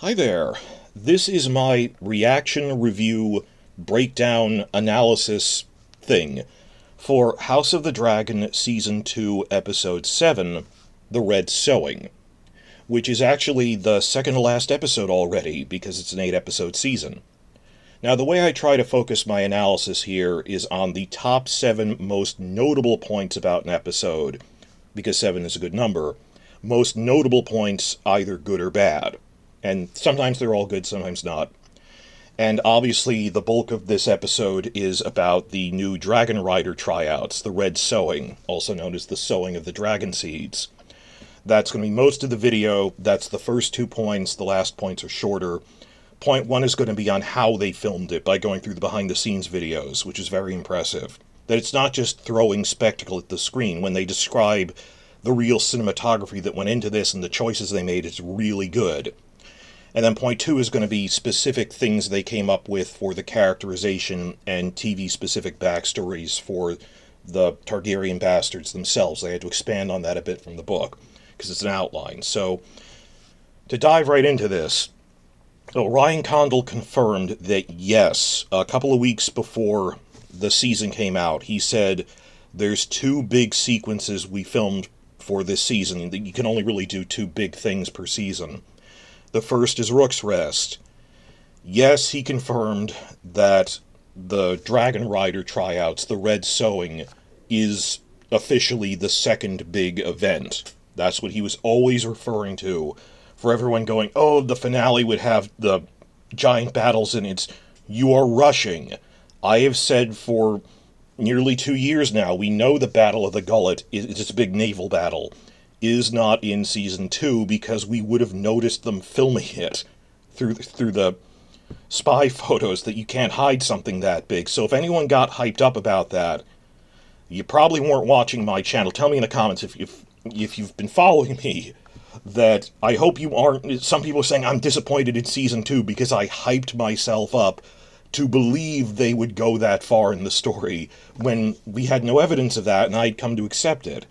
Hi there. This is my reaction review breakdown analysis thing for House of the Dragon Season 2 Episode 7, The Red Sowing, which is actually the second to last episode already because it's an 8-episode season. Now, the way I try to focus my analysis here is on the top 7 most notable points about an episode, because 7 is a good number. Most notable points, either good or bad. And sometimes they're all good, sometimes not. And obviously, the bulk of this episode is about the new Dragon Rider tryouts, the Red Sowing, also known as the sowing of the dragon seeds. That's going to be most of the video. That's the first 2 points. The last points are shorter. Point 1 is going to be on how they filmed it by going through the behind-the-scenes videos, which is very impressive. That it's not just throwing spectacle at the screen. When they describe the real cinematography that went into this and the choices they made, it's really good. And then point 2 is going to be specific things they came up with for the characterization and TV-specific backstories for the Targaryen bastards themselves. They had to expand on that a bit from the book, because it's an outline. So, to dive right into this, Ryan Condal confirmed that yes, a couple of weeks before the season came out, he said, there's 2 big sequences we filmed for this season. You can only really do 2 big things per season. The first is Rook's Rest. Yes, he confirmed that the Dragon Rider tryouts, the Red Sowing, is officially the second big event. That's what he was always referring to. For everyone going, oh, the finale would have the giant battles in it. You are rushing. I have said for nearly 2 years now, we know the Battle of the Gullet is a big naval battle. Is not in Season 2 because we would have noticed them filming it through the spy photos that you can't hide something that big. So if anyone got hyped up about that, you probably weren't watching my channel. Tell me in the comments if you've been following me, that I hope you aren't. Some people are saying I'm disappointed in Season 2 because I hyped myself up to believe they would go that far in the story when we had no evidence of that and I'd come to accept it.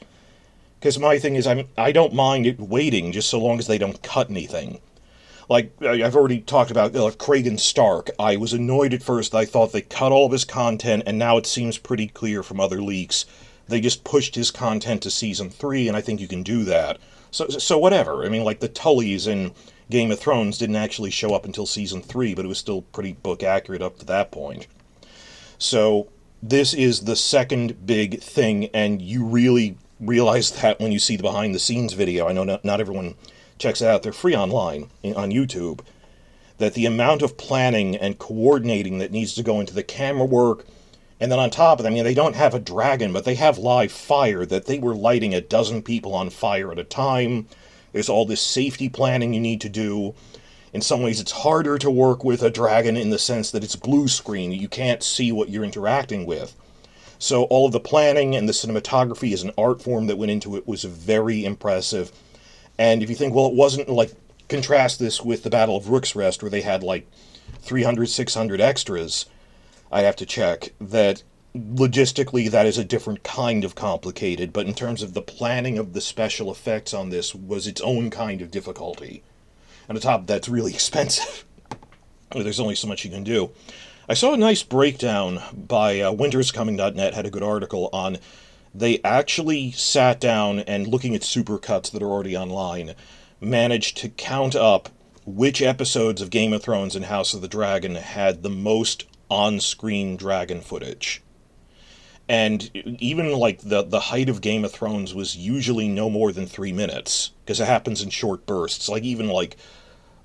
Because my thing is, I don't mind it waiting just so long as they don't cut anything. Like, I've already talked about Kragan Stark. I was annoyed at first. I thought they cut all of his content, and now it seems pretty clear from other leaks. They just pushed his content to Season 3, and I think you can do that. So whatever. I mean, like, the Tullys in Game of Thrones didn't actually show up until Season 3, but it was still pretty book accurate up to that point. So, this is the second big thing, and you really realize that when you see the behind-the-scenes video. I know not everyone checks it out. They're free online on YouTube. That the amount of planning and coordinating that needs to go into the camera work, and then on top of that, I mean, they don't have a dragon, but they have live fire, that they were lighting 12 people on fire at a time. There's all this safety planning you need to do. In some ways, it's harder to work with a dragon in the sense that it's blue screen. You can't see what you're interacting with. So all of the planning and the cinematography as an art form that went into it was very impressive. And if you think, well, it wasn't like, contrast this with the Battle of Rook's Rest, where they had like 300, 600 extras, I have to check, that logistically that is a different kind of complicated, but in terms of the planning of the special effects on this was its own kind of difficulty. And on top of that, it's really expensive. There's only so much you can do. I saw a nice breakdown by winterscoming.net, had a good article on, they actually sat down and, looking at supercuts that are already online, managed to count up which episodes of Game of Thrones and House of the Dragon had the most on-screen dragon footage. And even like the height of Game of Thrones was usually no more than 3 minutes, because it happens in short bursts. Like even like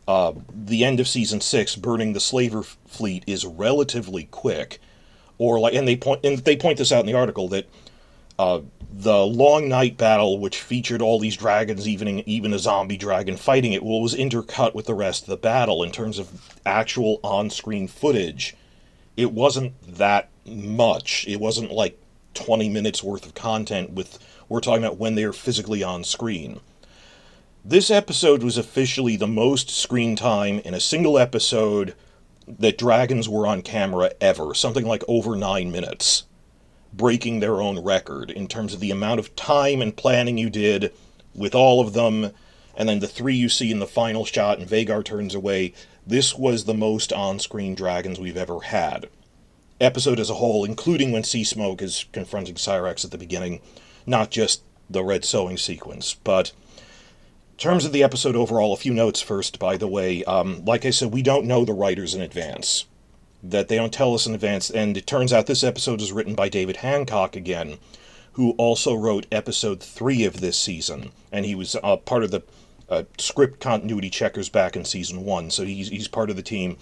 the end of Season 6, burning the slaver fleet, is relatively quick. Or like, and they point this out in the article, that the Long Night battle, which featured all these dragons, even a zombie dragon fighting it, was intercut with the rest of the battle. In terms of actual on-screen footage, it wasn't that much. It wasn't like 20 minutes worth of content we're talking about when they're physically on screen. This episode was officially the most screen time in a single episode that dragons were on camera ever. Something like over 9 minutes. Breaking their own record in terms of the amount of time and planning you did with all of them, and then the three you see in the final shot and Vhagar turns away, this was the most on-screen dragons we've ever had. Episode as a whole, including when Sea Smoke is confronting Cyrax at the beginning, not just the Red Sowing sequence. But in terms of the episode overall, a few notes first, by the way. Like I said, we don't know the writers in advance. That they don't tell us in advance, and it turns out this episode is written by David Hancock again, who also wrote episode 3 of this season, and he was part of the script continuity checkers back in season 1, so he's part of the team.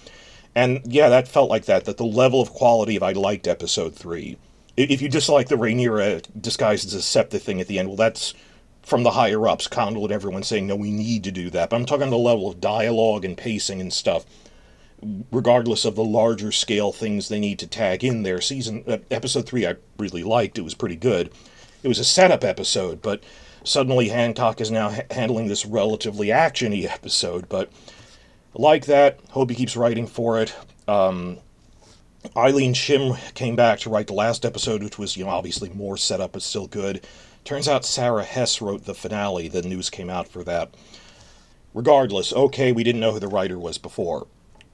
And yeah, that felt like that the level of quality of I liked episode 3. If you dislike the Rhaenyra disguised as a Septa thing at the end, well, that's from the higher-ups, Condal and everyone saying, no, we need to do that. But I'm talking on the level of dialogue and pacing and stuff. Regardless of the larger scale things they need to tag in there, episode 3 I really liked. It was pretty good. It was a setup episode, but suddenly Hancock is now handling this relatively action-y episode. But like that, hope he keeps writing for it. Eileen Shim came back to write the last episode, which was, obviously more setup, but still good. Turns out Sarah Hess wrote the finale. The news came out for that. Regardless, okay, we didn't know who the writer was before.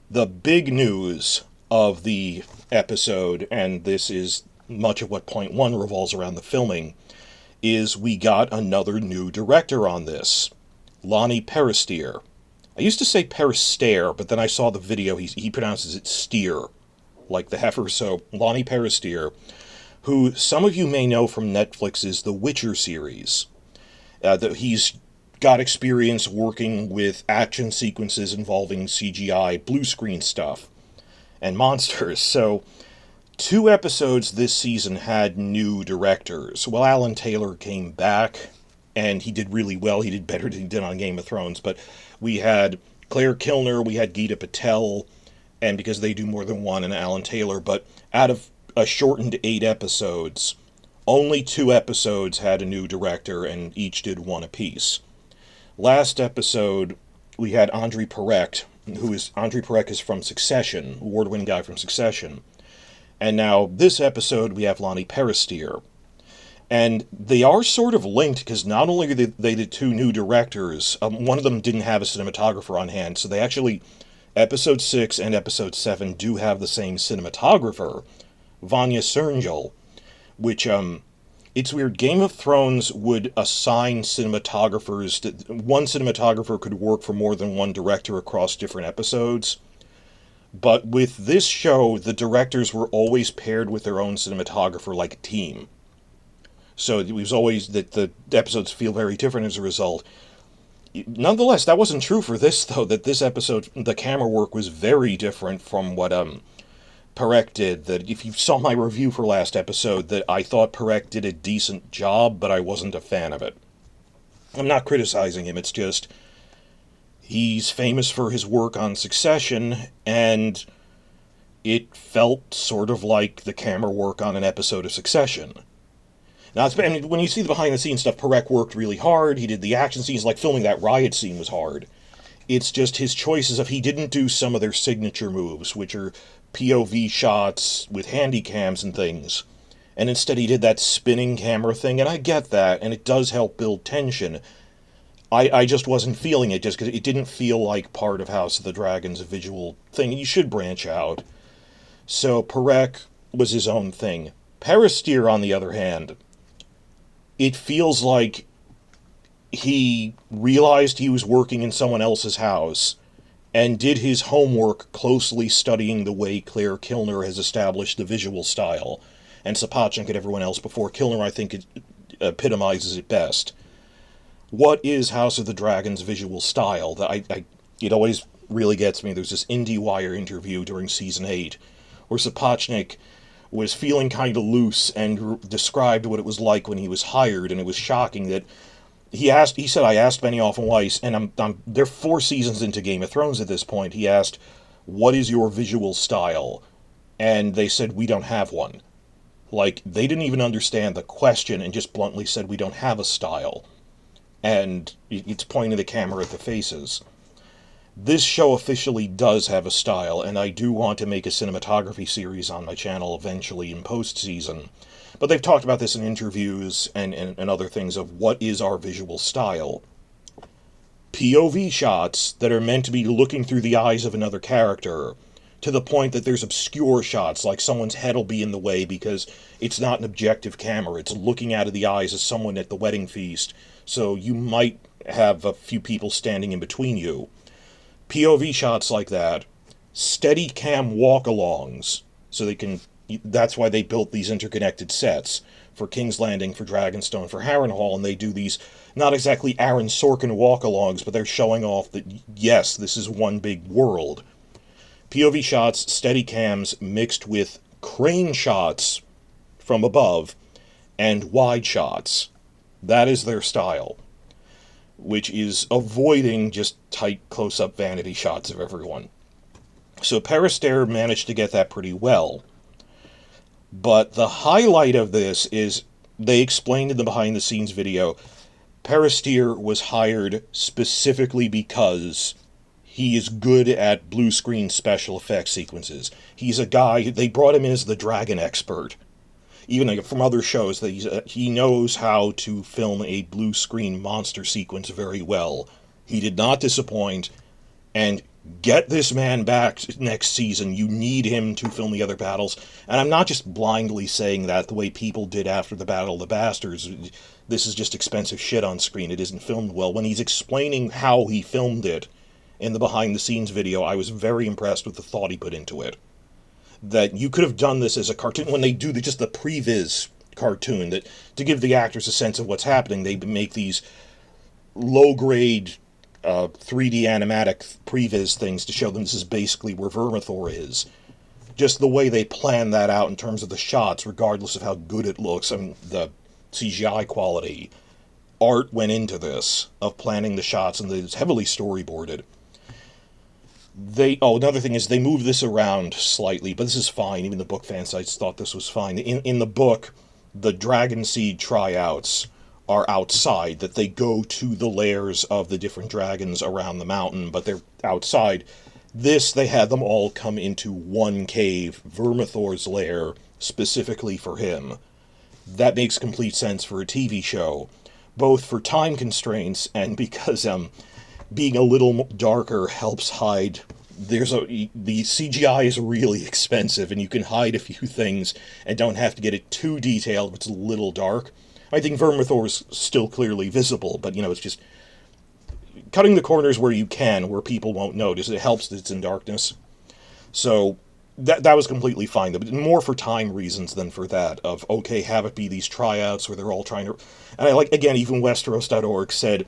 The big news of the episode, and this is much of what Point 1 revolves around the filming, is we got another new director on this. Lonnie Peristeer. I used to say Peristair, but then I saw the video, he pronounces it steer, like the heifer, so Lonnie Peristeer, who some of you may know from Netflix's The Witcher series. He's got experience working with action sequences involving CGI, blue screen stuff, and monsters. So, 2 episodes this season had new directors. Well, Alan Taylor came back, and he did really well. He did better than he did on Game of Thrones. But we had Claire Kilner, we had Geeta Patel, and because they do more than one, and Alan Taylor. But out of a shortened 8 episodes, only 2 episodes had a new director, and each did 1 apiece. Last episode, we had Andrei Perec, Andrei Perec is from Succession, award-winning guy from Succession. And now, this episode, we have Lonnie Peristeer. And they are sort of linked, because not only are they the 2 new directors, one of them didn't have a cinematographer on hand, so they actually, episode 6 and episode 7 do have the same cinematographer, Vanya Cernjal, which, it's weird. Game of Thrones would assign cinematographers that one cinematographer could work for more than one director across different episodes. But with this show, the directors were always paired with their own cinematographer like a team. So it was always that the episodes feel very different as a result. Nonetheless, that wasn't true for this, though, that this episode, the camera work was very different from what Perec did. That if you saw my review for last episode, that I thought Perec did a decent job, but I wasn't a fan of it. I'm not criticizing him, it's just he's famous for his work on Succession, and it felt sort of like the camera work on an episode of Succession. Now, when you see the behind-the-scenes stuff, Perec worked really hard. He did the action scenes, like filming that riot scene was hard. It's just his choices of he didn't do some of their signature moves, which are POV shots with handy cams and things. And instead he did that spinning camera thing, and I get that, and it does help build tension. I just wasn't feeling it, just because it didn't feel like part of House of the Dragon's visual thing. You should branch out. So Perec was his own thing. Peristeer, on the other hand, it feels like he realized he was working in someone else's house and did his homework closely studying the way Claire Kilner has established the visual style, and Sapochnik and everyone else before Kilner, I think, epitomizes it best. What is House of the Dragon's visual style? It always really gets me. There's this IndieWire interview during Season 8 where Sapochnik was feeling kind of loose and described what it was like when he was hired, and it was shocking that he said, I asked Benioff and Weiss, and they're 4 seasons into Game of Thrones at this point, he asked, what is your visual style? And they said, we don't have one. Like, they didn't even understand the question and just bluntly said, we don't have a style. And it's pointing the camera at the faces. This show officially does have a style, and I do want to make a cinematography series on my channel eventually in post-season. But they've talked about this in interviews and other things of what is our visual style. POV shots that are meant to be looking through the eyes of another character, to the point that there's obscure shots, like someone's head will be in the way because it's not an objective camera, it's looking out of the eyes of someone at the wedding feast, so you might have a few people standing in between you. POV shots like that, steady cam walk-alongs, so they can... That's why they built these interconnected sets for King's Landing, for Dragonstone, for Harrenhal, and they do these, not exactly Aaron Sorkin walk-alongs, but they're showing off that, yes, this is one big world. POV shots, steady cams, mixed with crane shots from above, and wide shots. That is their style, which is avoiding just tight close-up vanity shots of everyone. So Perister managed to get that pretty well. But the highlight of this is, they explained in the behind-the-scenes video, Perister was hired specifically because he is good at blue screen special effects sequences. He's a guy, they brought him in as the dragon expert. Even from other shows, that he knows how to film a blue screen monster sequence very well. He did not disappoint, and get this man back next season. You need him to film the other battles. And I'm not just blindly saying that the way people did after the Battle of the Bastards. This is just expensive shit on screen. It isn't filmed well. When he's explaining how he filmed it in the behind-the-scenes video, I was very impressed with the thought he put into it. That you could have done this as a cartoon. When they do just the previs cartoon, that to give the actors a sense of what's happening, they make these low-grade 3D animatic previs things to show them this is basically where Vermithor is. Just the way they plan that out in terms of the shots, regardless of how good it looks, I mean, the CGI quality, art went into this, of planning the shots, and it's heavily storyboarded. Another thing is they move this around slightly, but this is fine. Even the book fan sites thought this was fine. In the book, the Dragon Seed tryouts are outside, that they go to the lairs of the different dragons around the mountain, but they're outside. This, they had them all come into one cave, Vermithor's lair, specifically for him. That makes complete sense for a TV show, both for time constraints and because being a little darker helps hide. The CGI is really expensive, and you can hide a few things and don't have to get it too detailed if it's a little dark. I think Vermithor is still clearly visible, but, it's just cutting the corners where you can, where people won't notice. It helps that it's in darkness. So that was completely fine, but more for time reasons than for that, of, okay, have it be these tryouts where they're all trying to... And I like, again, even Westeros.org said,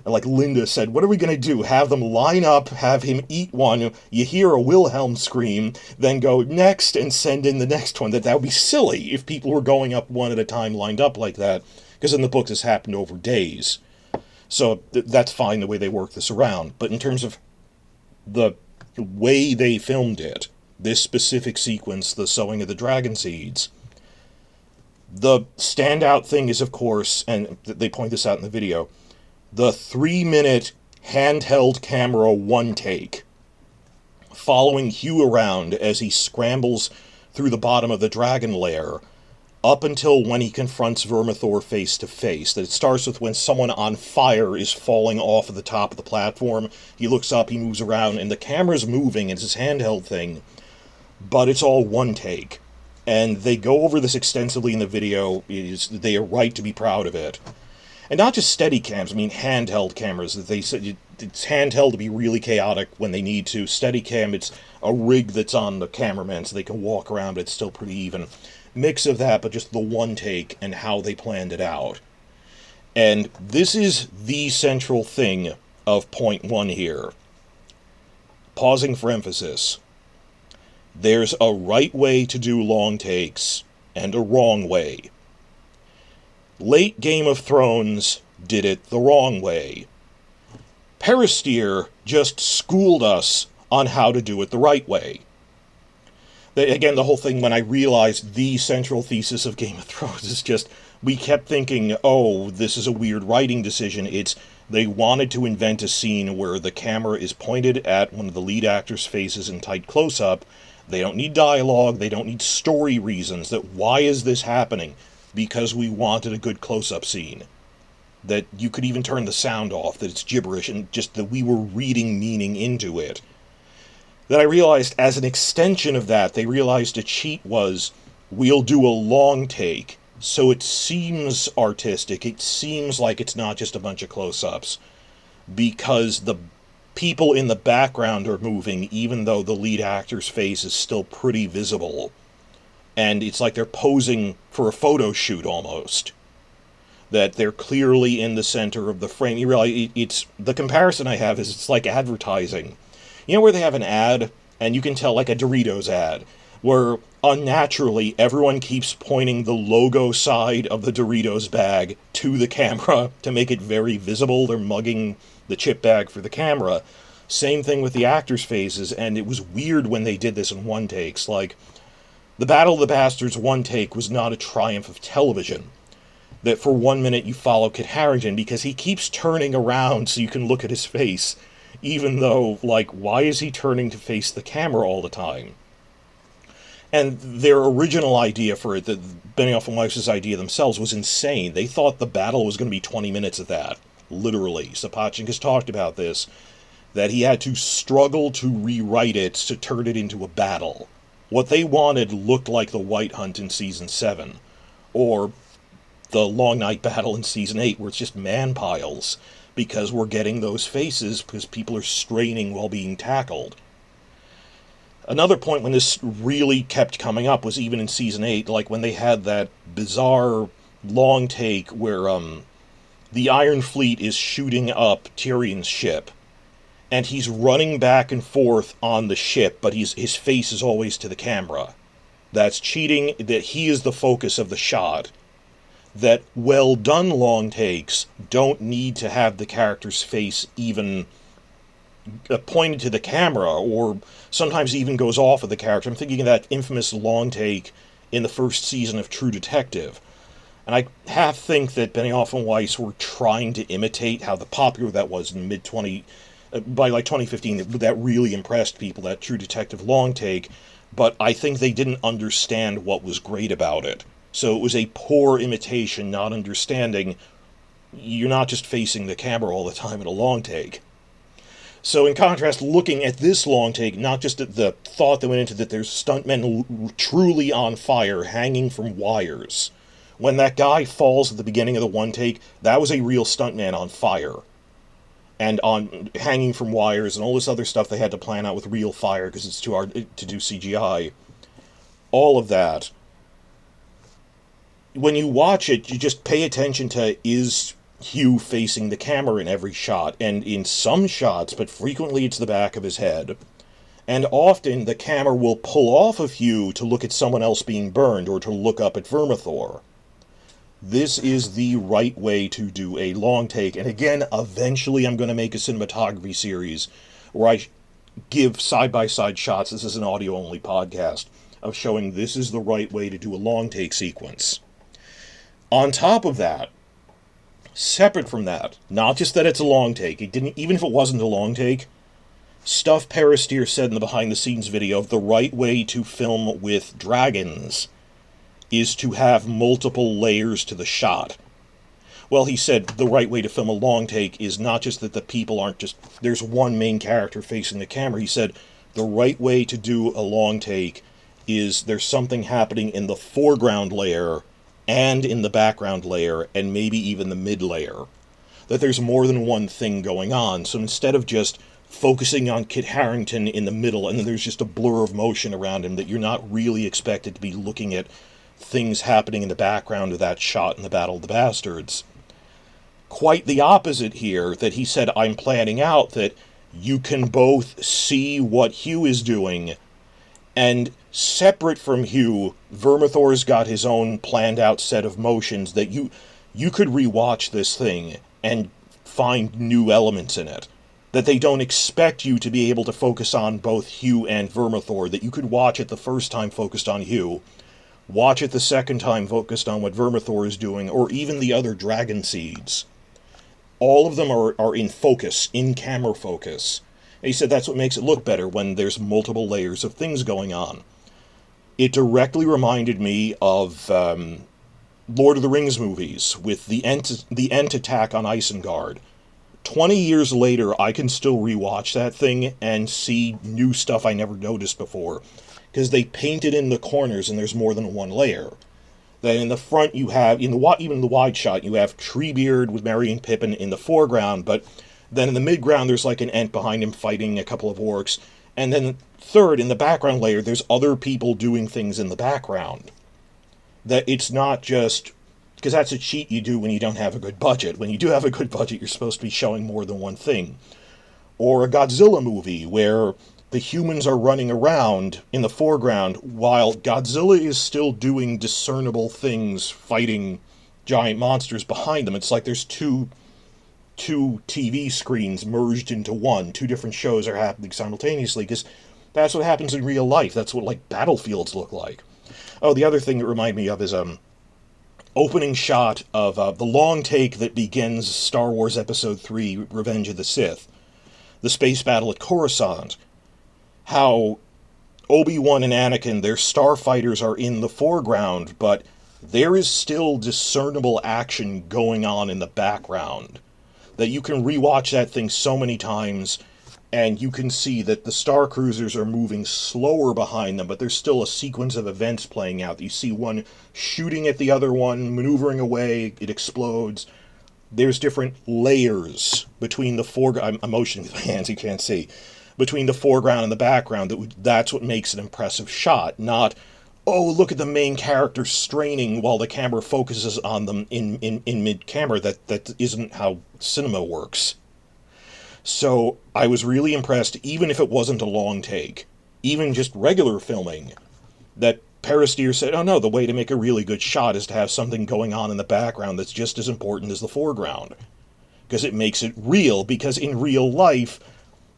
like Linda said, what are we going to do? Have them line up, have him eat one, you hear a Wilhelm scream, then go next and send in the next one. That would be silly if people were going up one at a time lined up like that, because in the books this happened over days. So that's fine the way they work this around. But in terms of the way they filmed it, this specific sequence, the sowing of the dragon seeds, the standout thing is, of course, and they point this out in the video, the 3-minute handheld camera one take, following Hugh around as he scrambles through the bottom of the dragon lair, up until when he confronts Vermithor face to face. That it starts with when someone on fire is falling off of the top of the platform. He looks up, he moves around, and the camera's moving. It's this handheld thing, but it's all one take. And they go over this extensively in the video. They are right to be proud of it. And not just steady cams, I mean handheld cameras. They said it's handheld to be really chaotic when they need to. Steady cam, it's a rig that's on the cameraman so they can walk around, but it's still pretty even. Mix of that, but just the one take and how they planned it out. And this is the central thing of point one here. Pausing for emphasis. There's a right way to do long takes and a wrong way. Late Game of Thrones did it the wrong way. Perister just schooled us on how to do it the right way. Again, the whole thing, when I realized the central thesis of Game of Thrones is just, we kept thinking, oh, this is a weird writing decision. It's, they wanted to invent a scene where the camera is pointed at one of the lead actors' faces in tight close-up. They don't need dialogue, they don't need story reasons, that why is this happening? Because we wanted a good close-up scene. that you could even turn the sound off, that it's gibberish, and just that we were reading meaning into it. Then I realized, as an extension of that, they realized a cheat was, we'll do a long take, so it seems artistic, it seems like it's not just a bunch of close-ups, because the people in the background are moving, even though the lead actor's face is still pretty visible. And it's like they're posing for a photo shoot, almost. That they're clearly in the center of the frame. You realize, it's the comparison I have is it's like advertising. You know where they have an ad, and you can tell, like a Doritos ad, where unnaturally everyone keeps pointing the logo side of the Doritos bag to the camera to make it very visible. They're mugging the chip bag for the camera. Same thing with the actors' faces, and it was weird when they did this in one takes. Like, the Battle of the Bastards one take was not a triumph of television. That for 1 minute you follow Kit Harington because he keeps turning around so you can look at his face, even though, like, why is he turning to face the camera all the time? And their original idea for it, Benioff and Weiss's idea themselves, was insane. They thought the battle was going to be 20 minutes of that, literally. Sapochnik has talked about this, that he had to struggle to rewrite it to turn it into a battle. What they wanted looked like the White Hunt in Season 7, or the Long Night Battle in Season 8, where it's just man piles, because we're getting those faces because people are straining while being tackled. Another point when this really kept coming up was even in Season 8, like when they had that bizarre long take where the Iron Fleet is shooting up Tyrion's ship, and he's running back and forth on the ship, but his face is always to the camera. That's cheating, that he is the focus of the shot. That well-done long takes don't need to have the character's face even pointed to the camera, or sometimes even goes off of the character. I'm thinking of that infamous long take in the first season of True Detective. And I half think that Benioff and Weiss were trying to imitate how popular that was in by like 2015, that really impressed people, that True Detective long take, but I think they didn't understand what was great about it. So it was a poor imitation, not understanding you're not just facing the camera all the time in a long take. So in contrast, looking at this long take, not just at the thought that went into that there's stuntmen truly on fire, hanging from wires. When that guy falls at the beginning of the one take, that was a real stuntman on fire. And on hanging from wires and all this other stuff they had to plan out with real fire because it's too hard to do CGI. All of that. When you watch it, you just pay attention to, is Hugh facing the camera in every shot? And in some shots, but frequently it's the back of his head. And often the camera will pull off of Hugh to look at someone else being burned or to look up at Vermithor. This is the right way to do a long take. And again, eventually I'm going to make a cinematography series where I give side-by-side shots, this is an audio-only podcast, of showing this is the right way to do a long take sequence. On top of that, separate from that, not just that it's a long take, even if it wasn't a long take, stuff Peristeer said in the behind-the-scenes video of the right way to film with dragons is to have multiple layers to the shot. Well, he said the right way to film a long take is not just that the people aren't just, there's one main character facing the camera. He said the right way to do a long take is there's something happening in the foreground layer and in the background layer, and maybe even the mid-layer. That there's more than one thing going on. So instead of just focusing on Kit Harington in the middle, and then there's just a blur of motion around him, that you're not really expected to be looking at things happening in the background of that shot in the Battle of the Bastards. Quite the opposite here, that he said, I'm planning out that you can both see what Hugh is doing, and separate from Hugh, Vermithor's got his own planned out set of motions that you could rewatch this thing and find new elements in it. That they don't expect you to be able to focus on both Hugh and Vermithor, that you could watch it the first time focused on Hugh, watch it the second time focused on what Vermithor is doing, or even the other dragon seeds. All of them are in focus, in camera focus. And he said that's what makes it look better when there's multiple layers of things going on. It directly reminded me of Lord of the Rings movies with the Ent attack on Isengard. 20 years later, I can still rewatch that thing and see new stuff I never noticed before, because they painted in the corners and there's more than one layer. That in the front you have, even in the wide shot, you have Treebeard with Merry and Pippin in the foreground, but then in the midground there's like an Ent behind him fighting a couple of orcs, and then third, in the background layer, there's other people doing things in the background. That it's not just, because that's a cheat you do when you don't have a good budget. When you do have a good budget, you're supposed to be showing more than one thing. Or a Godzilla movie where the humans are running around in the foreground while Godzilla is still doing discernible things fighting giant monsters behind them. It's like there's two TV screens merged into one. Two different shows are happening simultaneously, because that's what happens in real life. That's what, like, battlefields look like. Oh, the other thing that reminded me of is opening shot of the long take that begins Star Wars Episode 3, Revenge of the Sith. The space battle at Coruscant. How Obi-Wan and Anakin, their starfighters, are in the foreground, but there is still discernible action going on in the background. That you can rewatch that thing so many times, and you can see that the Star Cruisers are moving slower behind them, but there's still a sequence of events playing out. You see one shooting at the other one, maneuvering away, it explodes. There's different layers between the foreground. I'm motioning with my hands, you can't see. Between the foreground and the background, that's what makes an impressive shot. Not, oh, look at the main character straining while the camera focuses on them in mid-camera. That isn't how cinema works. So I was really impressed, even if it wasn't a long take, even just regular filming, that Peristeer said, oh no, the way to make a really good shot is to have something going on in the background that's just as important as the foreground. Because it makes it real, because in real life,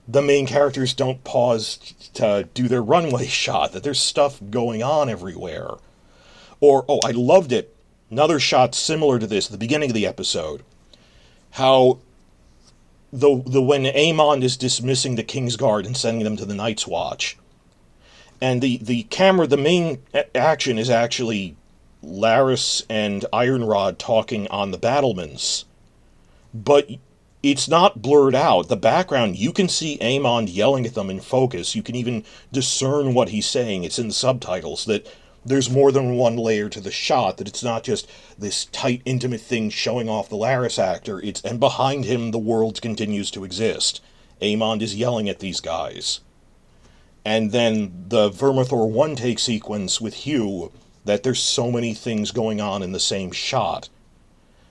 the main characters don't pause to do their runway shot, that there's stuff going on everywhere. Or, oh, I loved it, another shot similar to this, at the beginning of the episode, how the when Aemon is dismissing the Kingsguard and sending them to the Night's Watch, and the camera, the main action is actually Laris and Ironrod talking on the battlements, but it's not blurred out. The background, you can see Aemon yelling at them in focus. You can even discern what he's saying. It's in the subtitles, that there's more than one layer to the shot, that it's not just this tight, intimate thing showing off the Laris actor. And behind him, the world continues to exist. Aemon is yelling at these guys. And then the Vermithor one-take sequence with Hugh, that there's so many things going on in the same shot.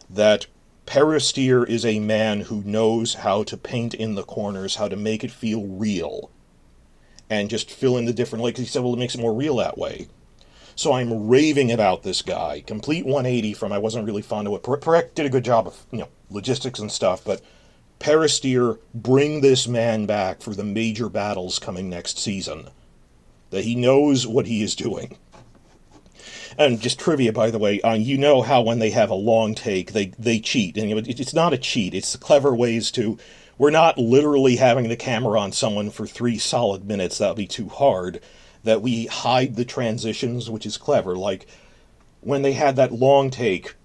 That Peristeer is a man who knows how to paint in the corners, how to make it feel real. And just fill in the different, like he said, well, it makes it more real that way. So I'm raving about this guy. Complete 180 from I wasn't really fond of it. Perek did a good job of, logistics and stuff, but Peristeer, bring this man back for the major battles coming next season. That he knows what he is doing. And just trivia, by the way, you know how when they have a long take, they cheat. And it's not a cheat, it's clever ways to... We're not literally having the camera on someone for 3 solid minutes, that would be too hard. That we hide the transitions, which is clever. Like, when they had that long take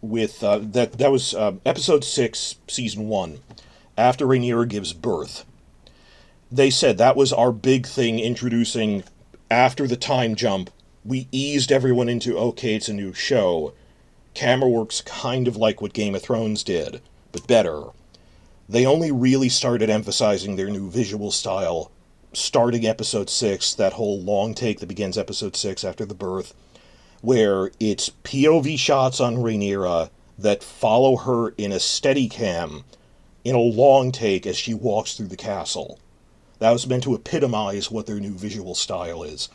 with... that was episode 6, season 1, after Rhaenyra gives birth. They said that was our big thing, introducing, after the time jump, we eased everyone into, okay, it's a new show. Camera works kind of like what Game of Thrones did, but better. They only really started emphasizing their new visual style starting episode 6, that whole long take that begins episode 6 after the birth, where it's POV shots on Rhaenyra that follow her in a Steadicam in a long take as she walks through the castle. That was meant to epitomize what their new visual style is.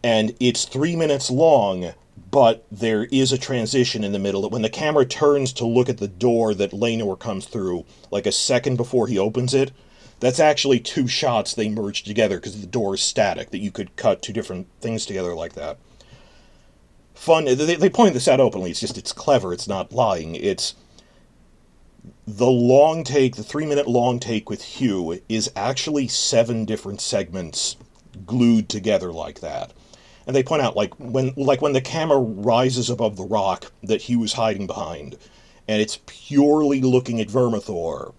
And it's 3 minutes long, but there is a transition in the middle that when the camera turns to look at the door that Laenor comes through, like a second before he opens it, that's actually 2 shots they merged together because the door is static, that you could cut 2 different things together like that. Fun. They point this out openly. It's clever. It's not lying. It's the long take, the 3-minute long take with Hugh is actually 7 different segments glued together like that. And they point out, when the camera rises above the rock that Hugh is hiding behind, and it's purely looking at Vermithor,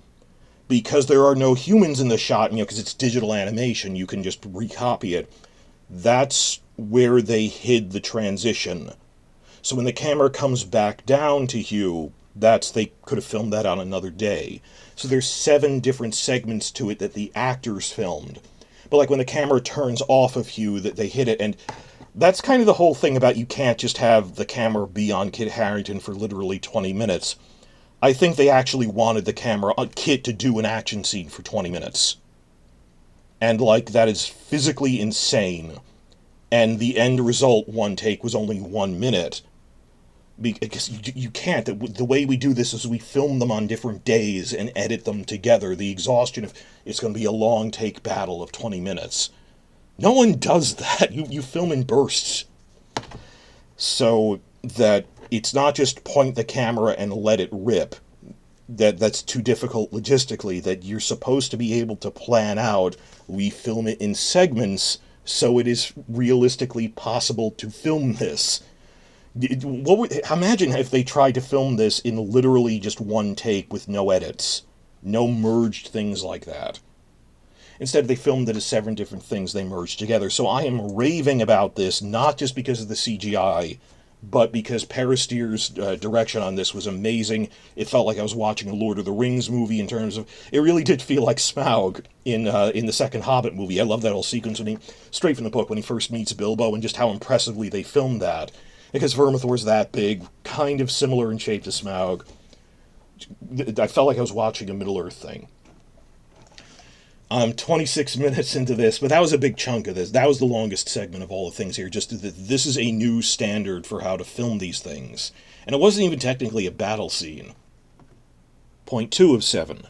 because there are no humans in the shot, because it's digital animation, you can just recopy it. That's where they hid the transition. So when the camera comes back down to Hugh, they could have filmed that on another day. So there's 7 different segments to it that the actors filmed. But like when the camera turns off of Hugh, that they hit it, and that's kind of the whole thing about you can't just have the camera be on Kit Harington for literally 20 minutes. I think they actually wanted the camera on Kit to do an action scene for 20 minutes. And that is physically insane. And the end result, one take, was only 1 minute. Because you can't. The way we do this is we film them on different days and edit them together. The exhaustion of it's going to be a long take battle of 20 minutes. No one does that. You film in bursts. So that it's not just point the camera and let it rip. That's too difficult logistically. That you're supposed to be able to plan out. We film it in segments so it is realistically possible to film this. Imagine if they tried to film this in literally just one take with no edits. No merged things like that. Instead, they filmed it as 7 different things they merged together. So I am raving about this, not just because of the CGI, but because Peristeer's direction on this was amazing. It felt like I was watching a Lord of the Rings movie in terms of... It really did feel like Smaug in the second Hobbit movie. I love that whole sequence straight from the book, when he first meets Bilbo, and just how impressively they filmed that. Because Vermithor's that big, kind of similar in shape to Smaug. I felt like I was watching a Middle-earth thing. I'm 26 minutes into this, but that was a big chunk of this. That was the longest segment of all the things here. Just that this is a new standard for how to film these things. And it wasn't even technically a battle scene. Point 2 of 7.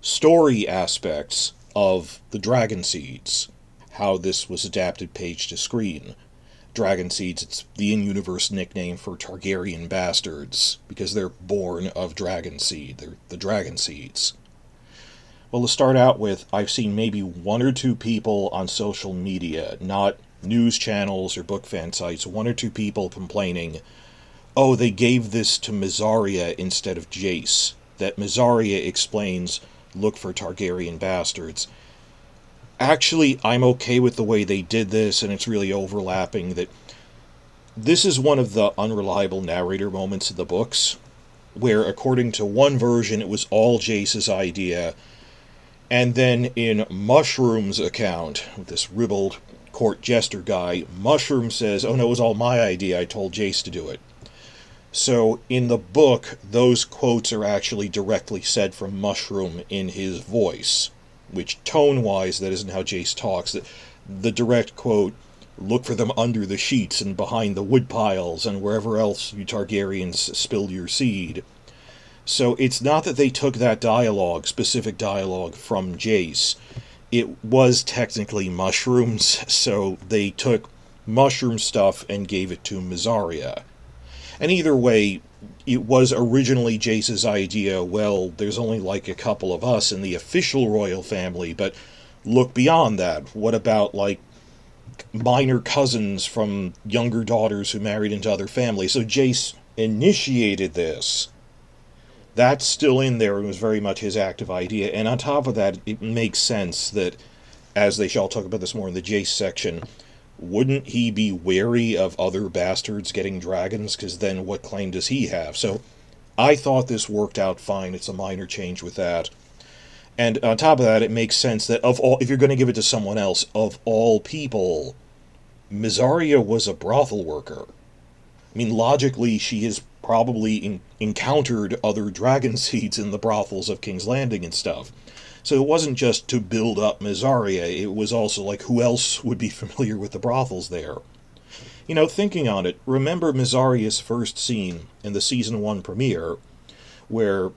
Story aspects of the Dragon Seeds. How this was adapted page to screen. Dragon Seeds, it's the in-universe nickname for Targaryen bastards, because they're born of Dragon Seed. They're the Dragon Seeds. Well, to start out with, I've seen maybe 1 or 2 people on social media, not news channels or book fan sites, 1 or 2 people complaining, oh, they gave this to Mysaria instead of Jace. That Mysaria explains, look for Targaryen bastards. Actually, I'm okay with the way they did this, and it's really overlapping. That this is one of the unreliable narrator moments in the books, where according to one version it was all Jace's idea, and then in Mushroom's account, this ribald court jester guy, Mushroom says, oh no, it was all my idea, I told Jace to do it. So in the book, those quotes are actually directly said from Mushroom in his voice, which tone-wise, that isn't how Jace talks. The direct quote, look for them under the sheets and behind the woodpiles and wherever else you Targaryens spilled your seed. So it's not that they took that dialogue, specific dialogue, from Jace. It was technically Mushroom's, so they took Mushroom stuff and gave it to Mysaria. And either way, it was originally Jace's idea, well, there's only like a couple of us in the official royal family, but look beyond that. What about, like, minor cousins from younger daughters who married into other families? So Jace initiated this. That's still in there and was very much his active idea. And on top of that, it makes sense that, as they shall talk about this more in the Jace section, wouldn't he be wary of other bastards getting dragons? Because then what claim does he have? So I thought this worked out fine. It's a minor change with that. And on top of that, it makes sense that if you're going to give it to someone else, of all people, Mysaria was a brothel worker. I mean, logically, she has probably encountered other dragon seeds in the brothels of King's Landing and stuff. So it wasn't just to build up Mysaria, it was also like, who else would be familiar with the brothels there? You know, thinking on it, remember Mysaria's first scene in the Season 1 premiere, where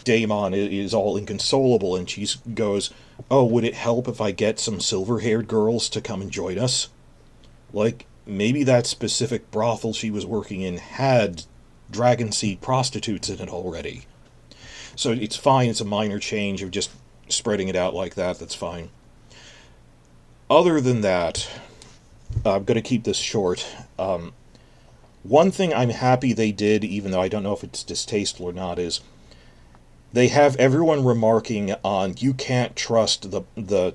Daemon is all inconsolable and she goes, oh, would it help if I get some silver-haired girls to come and join us? Like, maybe that specific brothel she was working in had dragon seed prostitutes in it already. So it's fine, it's a minor change of just spreading it out like that, that's fine. Other than that, I'm going to keep this short. One thing I'm happy they did, even though I don't know if it's distasteful or not, is they have everyone remarking on you can't trust the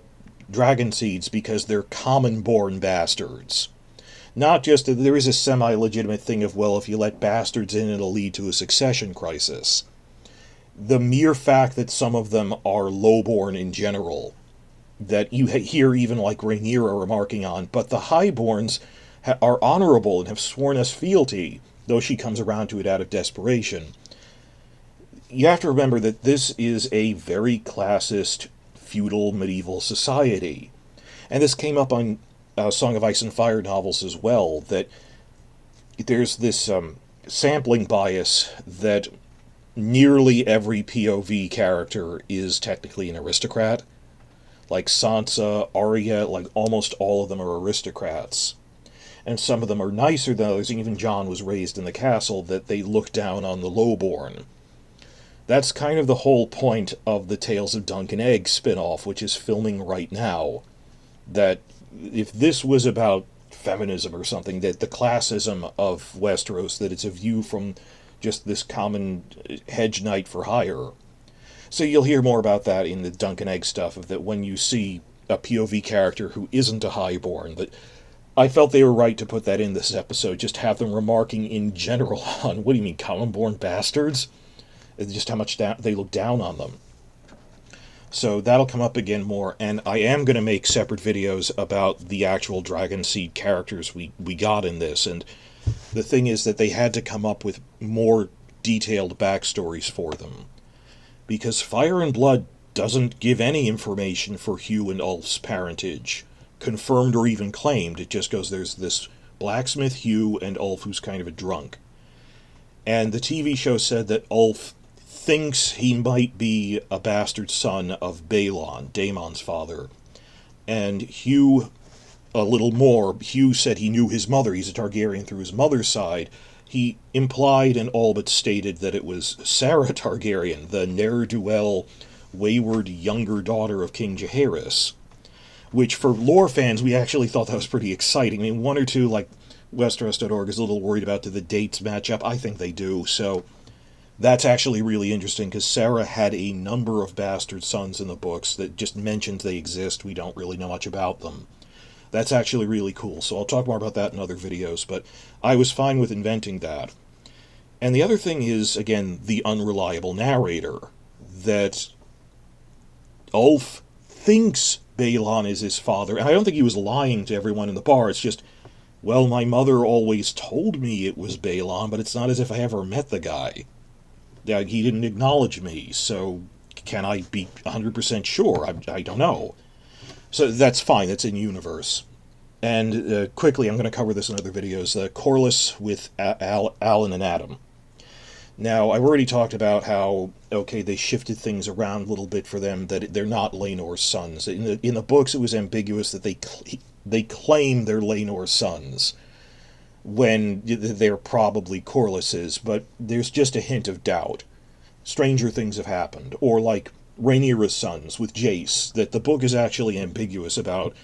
dragon seeds because they're common-born bastards. Not just that there is a semi-legitimate thing of, well, if you let bastards in, it'll lead to a succession crisis. The mere fact that some of them are lowborn in general, that you hear even like Rhaenyra remarking on, but the highborns are honorable and have sworn us fealty, though she comes around to it out of desperation. You have to remember that this is a very classist, feudal, medieval society. And this came up on Song of Ice and Fire novels as well, that there's this sampling bias that nearly every POV character is technically an aristocrat. Like Sansa, Arya, like almost all of them are aristocrats. And some of them are nicer than others. Even Jon was raised in the castle, that they look down on the lowborn. That's kind of the whole point of the Tales of Dunk and Egg spin-off, which is filming right now. That if this was about feminism or something, that the classism of Westeros, that it's a view from just this common hedge knight for hire. So you'll hear more about that in the Dunk and Egg stuff, of that when you see a POV character who isn't a highborn, that I felt they were right to put that in this episode, just have them remarking in general on, what do you mean, common-born bastards? Just how much they look down on them. So that'll come up again more, and I am going to make separate videos about the actual Dragon Seed characters we got in this, and the thing is that they had to come up with more detailed backstories for them. Because Fire and Blood doesn't give any information for Hugh and Ulf's parentage, confirmed or even claimed. It just goes, there's this blacksmith Hugh and Ulf who's kind of a drunk. And the TV show said that Ulf thinks he might be a bastard son of Balon, Daemon's father. And Hugh, a little more, Hugh said he knew his mother. He's a Targaryen through his mother's side. He implied and all but stated that it was Sarah Targaryen, the ne'er-do-well, wayward younger daughter of King Jaehaerys. Which, for lore fans, we actually thought that was pretty exciting. I mean, one or two, like Westeros.org, is a little worried about do the dates match up. I think they do, so that's actually really interesting, because Sarah had a number of bastard sons in the books that just mentions they exist. We don't really know much about them. That's actually really cool, so I'll talk more about that in other videos, but I was fine with inventing that. And the other thing is, again, the unreliable narrator, that Ulf thinks Balon is his father, and I don't think he was lying to everyone in the bar. It's just, well, my mother always told me it was Balon, but it's not as if I ever met the guy. He didn't acknowledge me, so can I be 100% sure? I don't know. So that's fine, that's in universe. And quickly, I'm going to cover this in other videos, Corlys with Alan and Adam. Now, I've already talked about how, okay, they shifted things around a little bit for them, that they're not Laenor's sons. In the books, it was ambiguous that they claim they're Laenor's sons, when they're probably Corlys's, but there's just a hint of doubt. Stranger things have happened. Or like Rhaenyra's sons with Jace, that the book is actually ambiguous about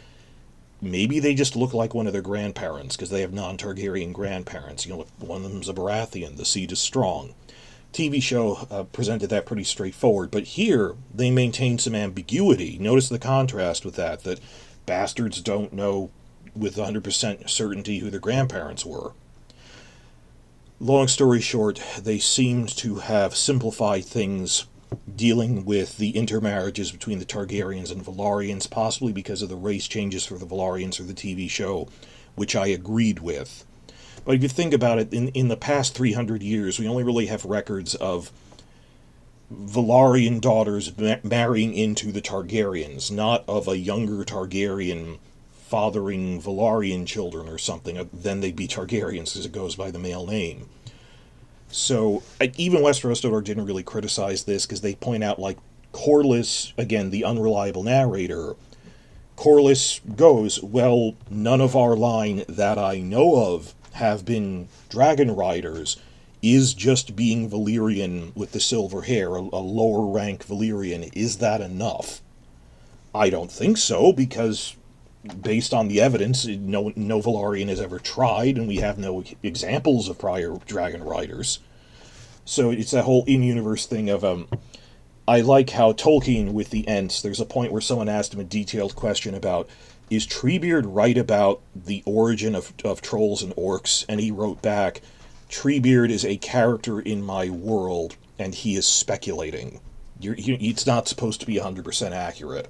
maybe they just look like one of their grandparents, because they have non-Targaryen grandparents. You know, one of them's a Baratheon, the seed is strong. TV show presented that pretty straightforward, but here they maintain some ambiguity. Notice the contrast with that bastards don't know with 100% certainty who their grandparents were. Long story short, they seemed to have simplified things dealing with the intermarriages between the Targaryens and Velaryons, possibly because of the race changes for the Velaryons for the TV show, which I agreed with. But if you think about it, in the past 300 years, we only really have records of Velaryon daughters marrying into the Targaryens, not of a younger Targaryen fathering Velaryon children or something. Then they'd be Targaryens, because it goes by the male name. So, even Westeros.org didn't really criticize this, because they point out, like, Corlys, again, the unreliable narrator, Corlys goes, well, none of our line that I know of have been dragon riders, is just being Valyrian with the silver hair, a lower rank Valyrian, is that enough? I don't think so, because based on the evidence, no Valarian has ever tried, and we have no examples of prior dragon riders. So it's that whole in-universe thing of I like how Tolkien with the Ents, there's a point where someone asked him a detailed question about, is Treebeard right about the origin of trolls and orcs? And he wrote back, Treebeard is a character in my world, and he is speculating. It's not supposed to be 100% accurate.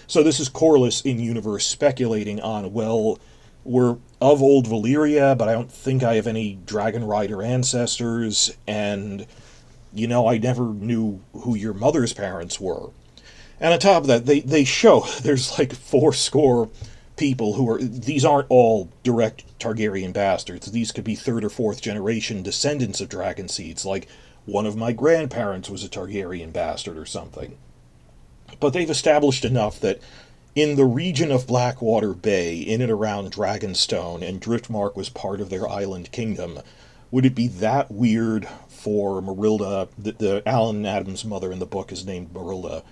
So this is Corlys in universe speculating on, well, we're of old Valyria, but I don't think I have any dragon rider ancestors, and I never knew who your mother's parents were. And on top of that, they show there's like 40 people who are, these aren't all direct Targaryen bastards. These could be third or fourth generation descendants of dragon seeds, like one of my grandparents was a Targaryen bastard or something. But they've established enough that in the region of Blackwater Bay, in and around Dragonstone, and Driftmark was part of their island kingdom, would it be that weird for Marilda, the Alan Adams' mother in the book is named Marilda,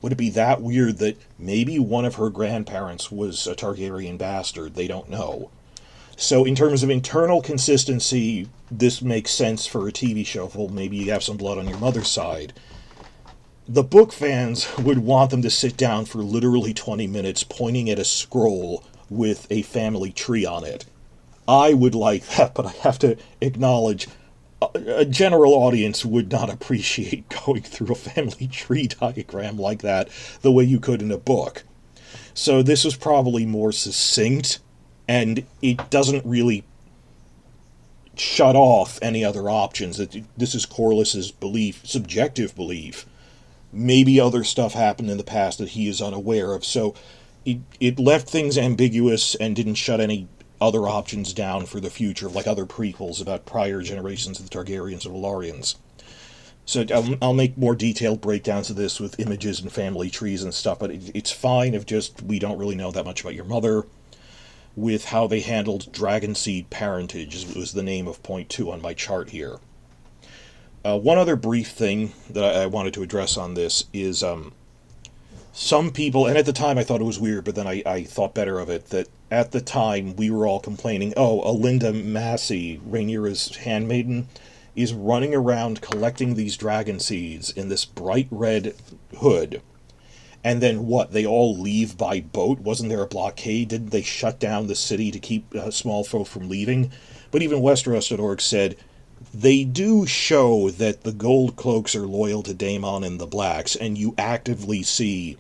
would it be that weird that maybe one of her grandparents was a Targaryen bastard? They don't know. So in terms of internal consistency, this makes sense for a TV show. Well, maybe you have some blood on your mother's side. The book fans would want them to sit down for literally 20 minutes pointing at a scroll with a family tree on it. I would like that, but I have to acknowledge a general audience would not appreciate going through a family tree diagram like that the way you could in a book. So this was probably more succinct, and it doesn't really shut off any other options. This is Corlys's belief, subjective belief. Maybe other stuff happened in the past that he is unaware of, so it left things ambiguous and didn't shut any other options down for the future, like other prequels about prior generations of the Targaryens and Valarians. So I'll make more detailed breakdowns of this with images and family trees and stuff, but it's fine if just we don't really know that much about your mother. With how they handled Dragonseed parentage was the name of point 2 on my chart here. One other brief thing that I wanted to address on this is some people, and at the time I thought it was weird, but then I thought better of it, that at the time we were all complaining, oh, Alinda Massey, Rhaenyra's handmaiden, is running around collecting these dragon seeds in this bright red hood. And then what, they all leave by boat? Wasn't there a blockade? Didn't they shut down the city to keep small folk from leaving? But even Westeros.org said, they do show that the Gold Cloaks are loyal to Daemon and the Blacks, and you actively see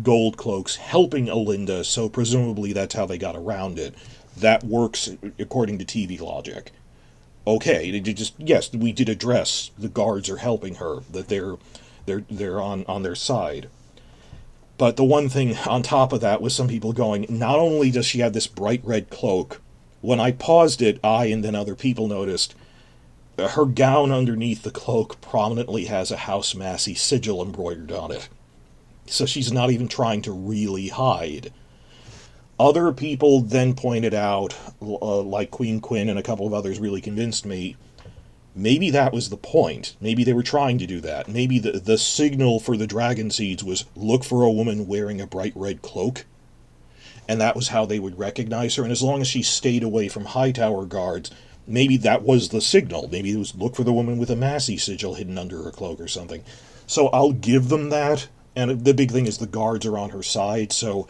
Gold Cloaks helping Alinda, so presumably that's how they got around it. That works according to TV logic. Okay, yes, we did address the guards are helping her, that they're on their side. But the one thing on top of that was some people going, not only does she have this bright red cloak, when I paused it, I and then other people noticed her gown underneath the cloak prominently has a House Massey sigil embroidered on it. So she's not even trying to really hide. Other people then pointed out, like Queen Quinn and a couple of others really convinced me, maybe that was the point. Maybe they were trying to do that. Maybe the signal for the dragon seeds was look for a woman wearing a bright red cloak. And that was how they would recognize her. And as long as she stayed away from Hightower guards, maybe that was the signal. Maybe it was look for the woman with a Massey sigil hidden under her cloak or something. So I'll give them that. And the big thing is the guards are on her side, so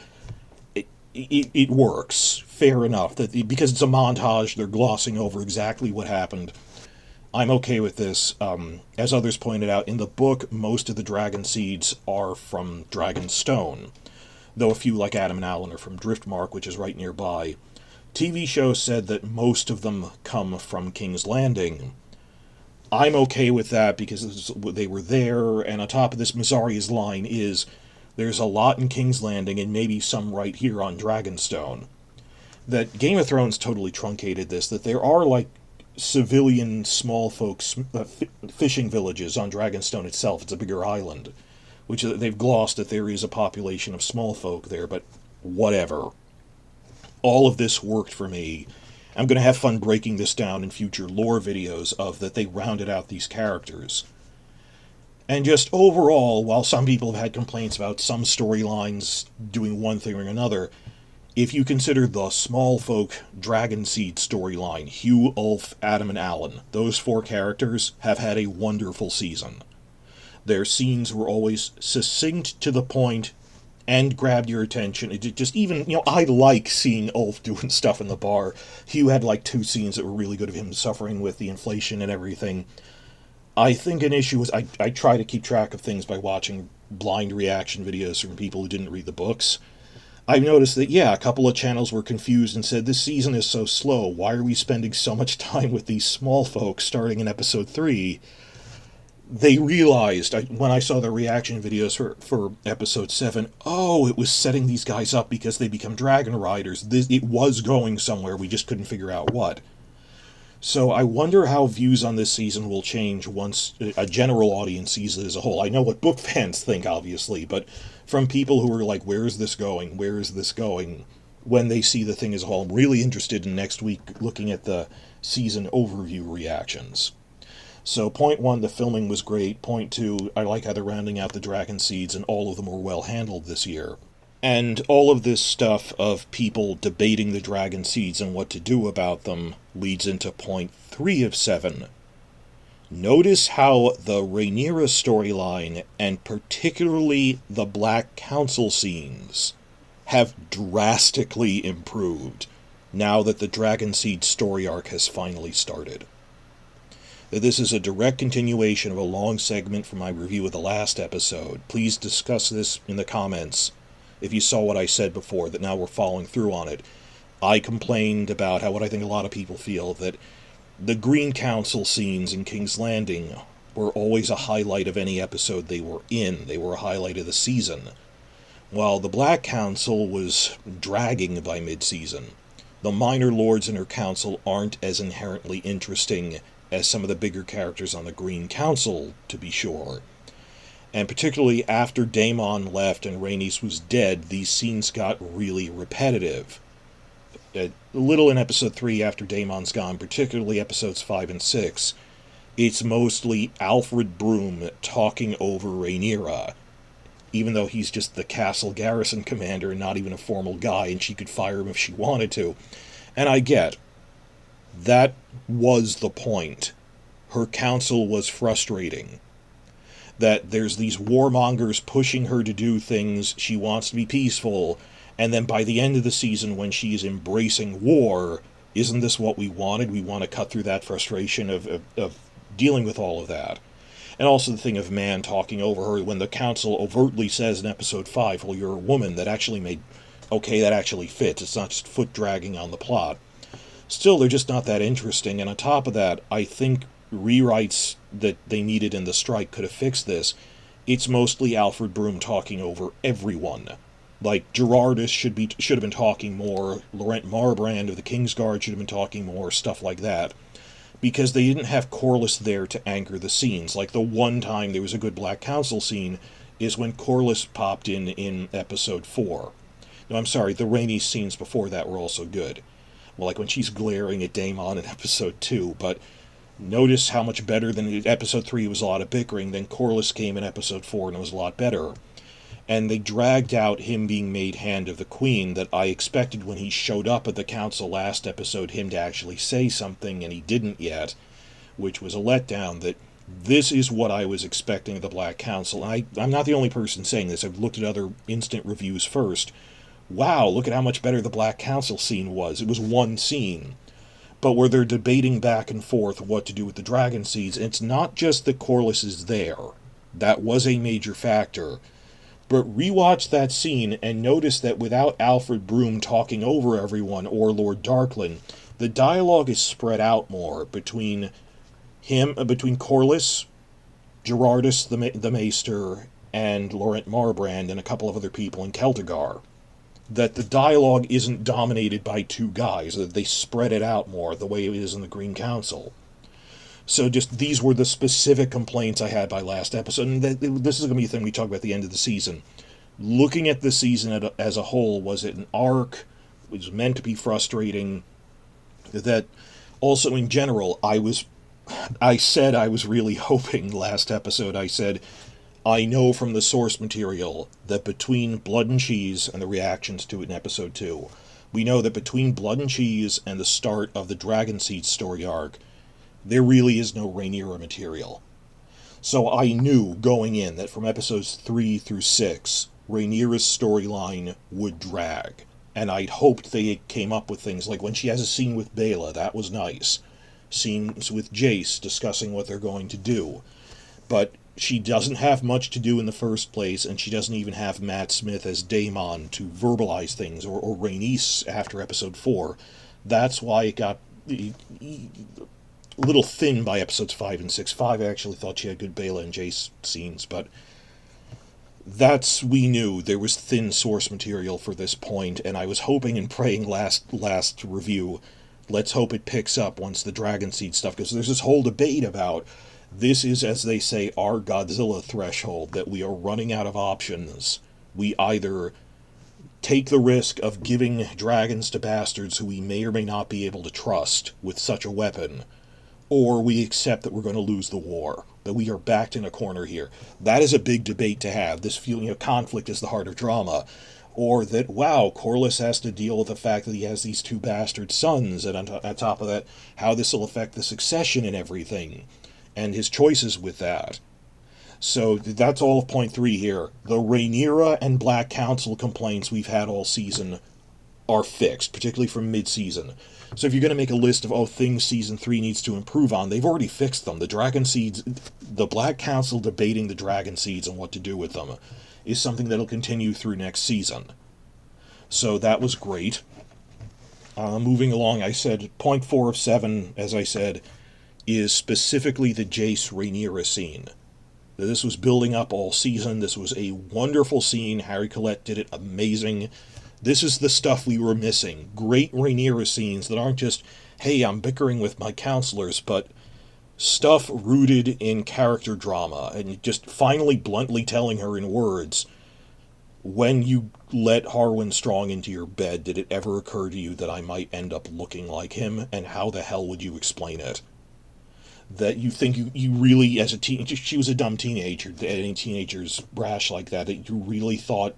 it works. Fair enough. Because it's a montage, they're glossing over exactly what happened. I'm okay with this. As others pointed out, in the book, most of the dragon seeds are from Dragonstone, though a few like Adam and Alan are from Driftmark, which is right nearby. TV show said that most of them come from King's Landing. I'm okay with that because they were there, and on top of this, Mazzari's line is, there's a lot in King's Landing and maybe some right here on Dragonstone. That Game of Thrones totally truncated this, that there are like civilian small folks fishing villages on Dragonstone itself. It's a bigger island, which they've glossed that there is a population of small folk there, but whatever. All of this worked for me. I'm going to have fun breaking this down in future lore videos of that they rounded out these characters. And just overall, while some people have had complaints about some storylines doing one thing or another, If you consider the small folk Dragon Seed storyline, Hugh, Ulf, Adam, and Alan, those four characters have had a wonderful season. Their scenes were always succinct to the point and grabbed your attention. It just even, I like seeing Ulf doing stuff in the bar. Hugh had like two scenes that were really good of him suffering with the inflation and everything. I think an issue was I try to keep track of things by watching blind reaction videos from people who didn't read the books. I've noticed that, yeah, a couple of channels were confused and said, this season is so slow. Why are we spending so much time with these small folks starting in episode 3? They realized, when I saw the reaction videos for episode 7, oh, it was setting these guys up because they become dragon riders. It was going somewhere, we just couldn't figure out what. So I wonder how views on this season will change once a general audience sees it as a whole. I know what book fans think, obviously, but from people who are like, where is this going? Where is this going? When they see the thing as a whole, I'm really interested in next week looking at the season overview reactions. So point 1, the filming was great. Point 2, I like how they're rounding out the Dragon Seeds, and all of them were well handled this year. And all of this stuff of people debating the Dragon Seeds and what to do about them leads into point 3 of 7. Notice how the Rhaenyra storyline, and particularly the Black Council scenes, have drastically improved now that the Dragon Seed story arc has finally started. That this is a direct continuation of a long segment from my review of the last episode. Please discuss this in the comments if you saw what I said before, that now we're following through on it. I complained about how, what I think a lot of people feel, that the Green Council scenes in King's Landing were always a highlight of any episode they were in. They were a highlight of the season. While the Black Council was dragging by mid-season, the minor lords and her council aren't as inherently interesting as some of the bigger characters on the Green Council, to be sure. And particularly after Daemon left and Rhaenys was dead, these scenes got really repetitive. A little in episode 3 after Daemon's gone, particularly episodes 5 and 6, it's mostly Alfred Broom talking over Rhaenyra, even though he's just the castle garrison commander and not even a formal guy, and she could fire him if she wanted to. And I get, that was the point. Her council was frustrating. That there's these warmongers pushing her to do things, she wants to be peaceful, and then by the end of the season when she's embracing war, isn't this what we wanted? We want to cut through that frustration of dealing with all of that. And also the thing of man talking over her when the council overtly says in episode 5, well, you're a woman, that actually fits. It's not just foot dragging on the plot. Still, they're just not that interesting, and on top of that, I think rewrites that they needed in the strike could have fixed this. It's mostly Alfred Broom talking over everyone. Like, Gerardus should have been talking more, Laurent Marbrand of the Kingsguard should have been talking more, stuff like that. Because they didn't have Corlys there to anchor the scenes. Like, the one time there was a good Black Council scene is when Corlys popped in episode 4. No, I'm sorry, the Rhaenys scenes before that were also good. Well, like when she's glaring at Daemon in episode 2, but notice how much better than episode 3 was a lot of bickering, then Corlys came in episode 4 and it was a lot better. And they dragged out him being made Hand of the Queen, that I expected when he showed up at the council last episode him to actually say something, and he didn't yet, which was a letdown. That this is what I was expecting of the Black Council. And I'm not the only person saying this. I've looked at other instant reviews first. Wow, look at how much better the Black Council scene was. It was one scene. But where they're debating back and forth what to do with the Dragon Seeds, it's not just that Corlys is there. That was a major factor. But rewatch that scene and notice that without Alfred Broom talking over everyone or Lord Darkland, the dialogue is spread out more between Corlys, Gerardus the Maester, and Laurent Marbrand and a couple of other people in Celtigar. That the dialogue isn't dominated by two guys, that they spread it out more the way it is in the Green Council. So just these were the specific complaints I had by last episode, and this is going to be a thing we talk about at the end of the season. Looking at the season as a whole, was it an arc? Was it meant to be frustrating? That also in general, I said I was really hoping last episode, I said, I know from the source material that between Blood and Cheese and the reactions to it in episode 2, we know that between Blood and Cheese and the start of the Dragonseed story arc, there really is no Rhaenyra material. So I knew going in that from episodes 3 through 6, Rhaenyra's storyline would drag. And I'd hoped they came up with things like when she has a scene with Baela, that was nice. Scenes with Jace discussing what they're going to do. But she doesn't have much to do in the first place, and she doesn't even have Matt Smith as Daemon to verbalize things, or Rhaenys after episode 4. That's why it got a little thin by episodes 5 and 6. 5, I actually thought she had good Baela and Jace scenes, but we knew there was thin source material for this point, and I was hoping and praying last review, let's hope it picks up once the Dragonseed stuff, because there's this whole debate about, this is, as they say, our Godzilla threshold, that we are running out of options. We either take the risk of giving dragons to bastards who we may or may not be able to trust with such a weapon, or we accept that we're going to lose the war, that we are backed in a corner here. That is a big debate to have. This feeling of conflict is the heart of drama. Or that, wow, Corlys has to deal with the fact that he has these 2 bastard sons, and on top of that, how this will affect the succession and everything, and his choices with that. So that's all of point 3 here. The Rhaenyra and Black Council complaints we've had all season are fixed, particularly from mid-season. So if you're going to make a list of, things Season 3 needs to improve on, they've already fixed them. The Dragon Seeds, the Black Council debating the Dragon Seeds and what to do with them is something that'll continue through next season. So that was great. Moving along, I said point 4 of 7, as I said, is specifically the Jace Rhaenyra scene. This was building up all season. This was a wonderful scene. Harry Collette did it amazing. This is the stuff we were missing. Great Rhaenyra scenes that aren't just, hey, I'm bickering with my counselors, but stuff rooted in character drama, and just finally bluntly telling her in words, when you let Harwin Strong into your bed, did it ever occur to you that I might end up looking like him, and how the hell would you explain it? That you think you really, as a teenager, she was a dumb teenager, any teenager's rash like that you really thought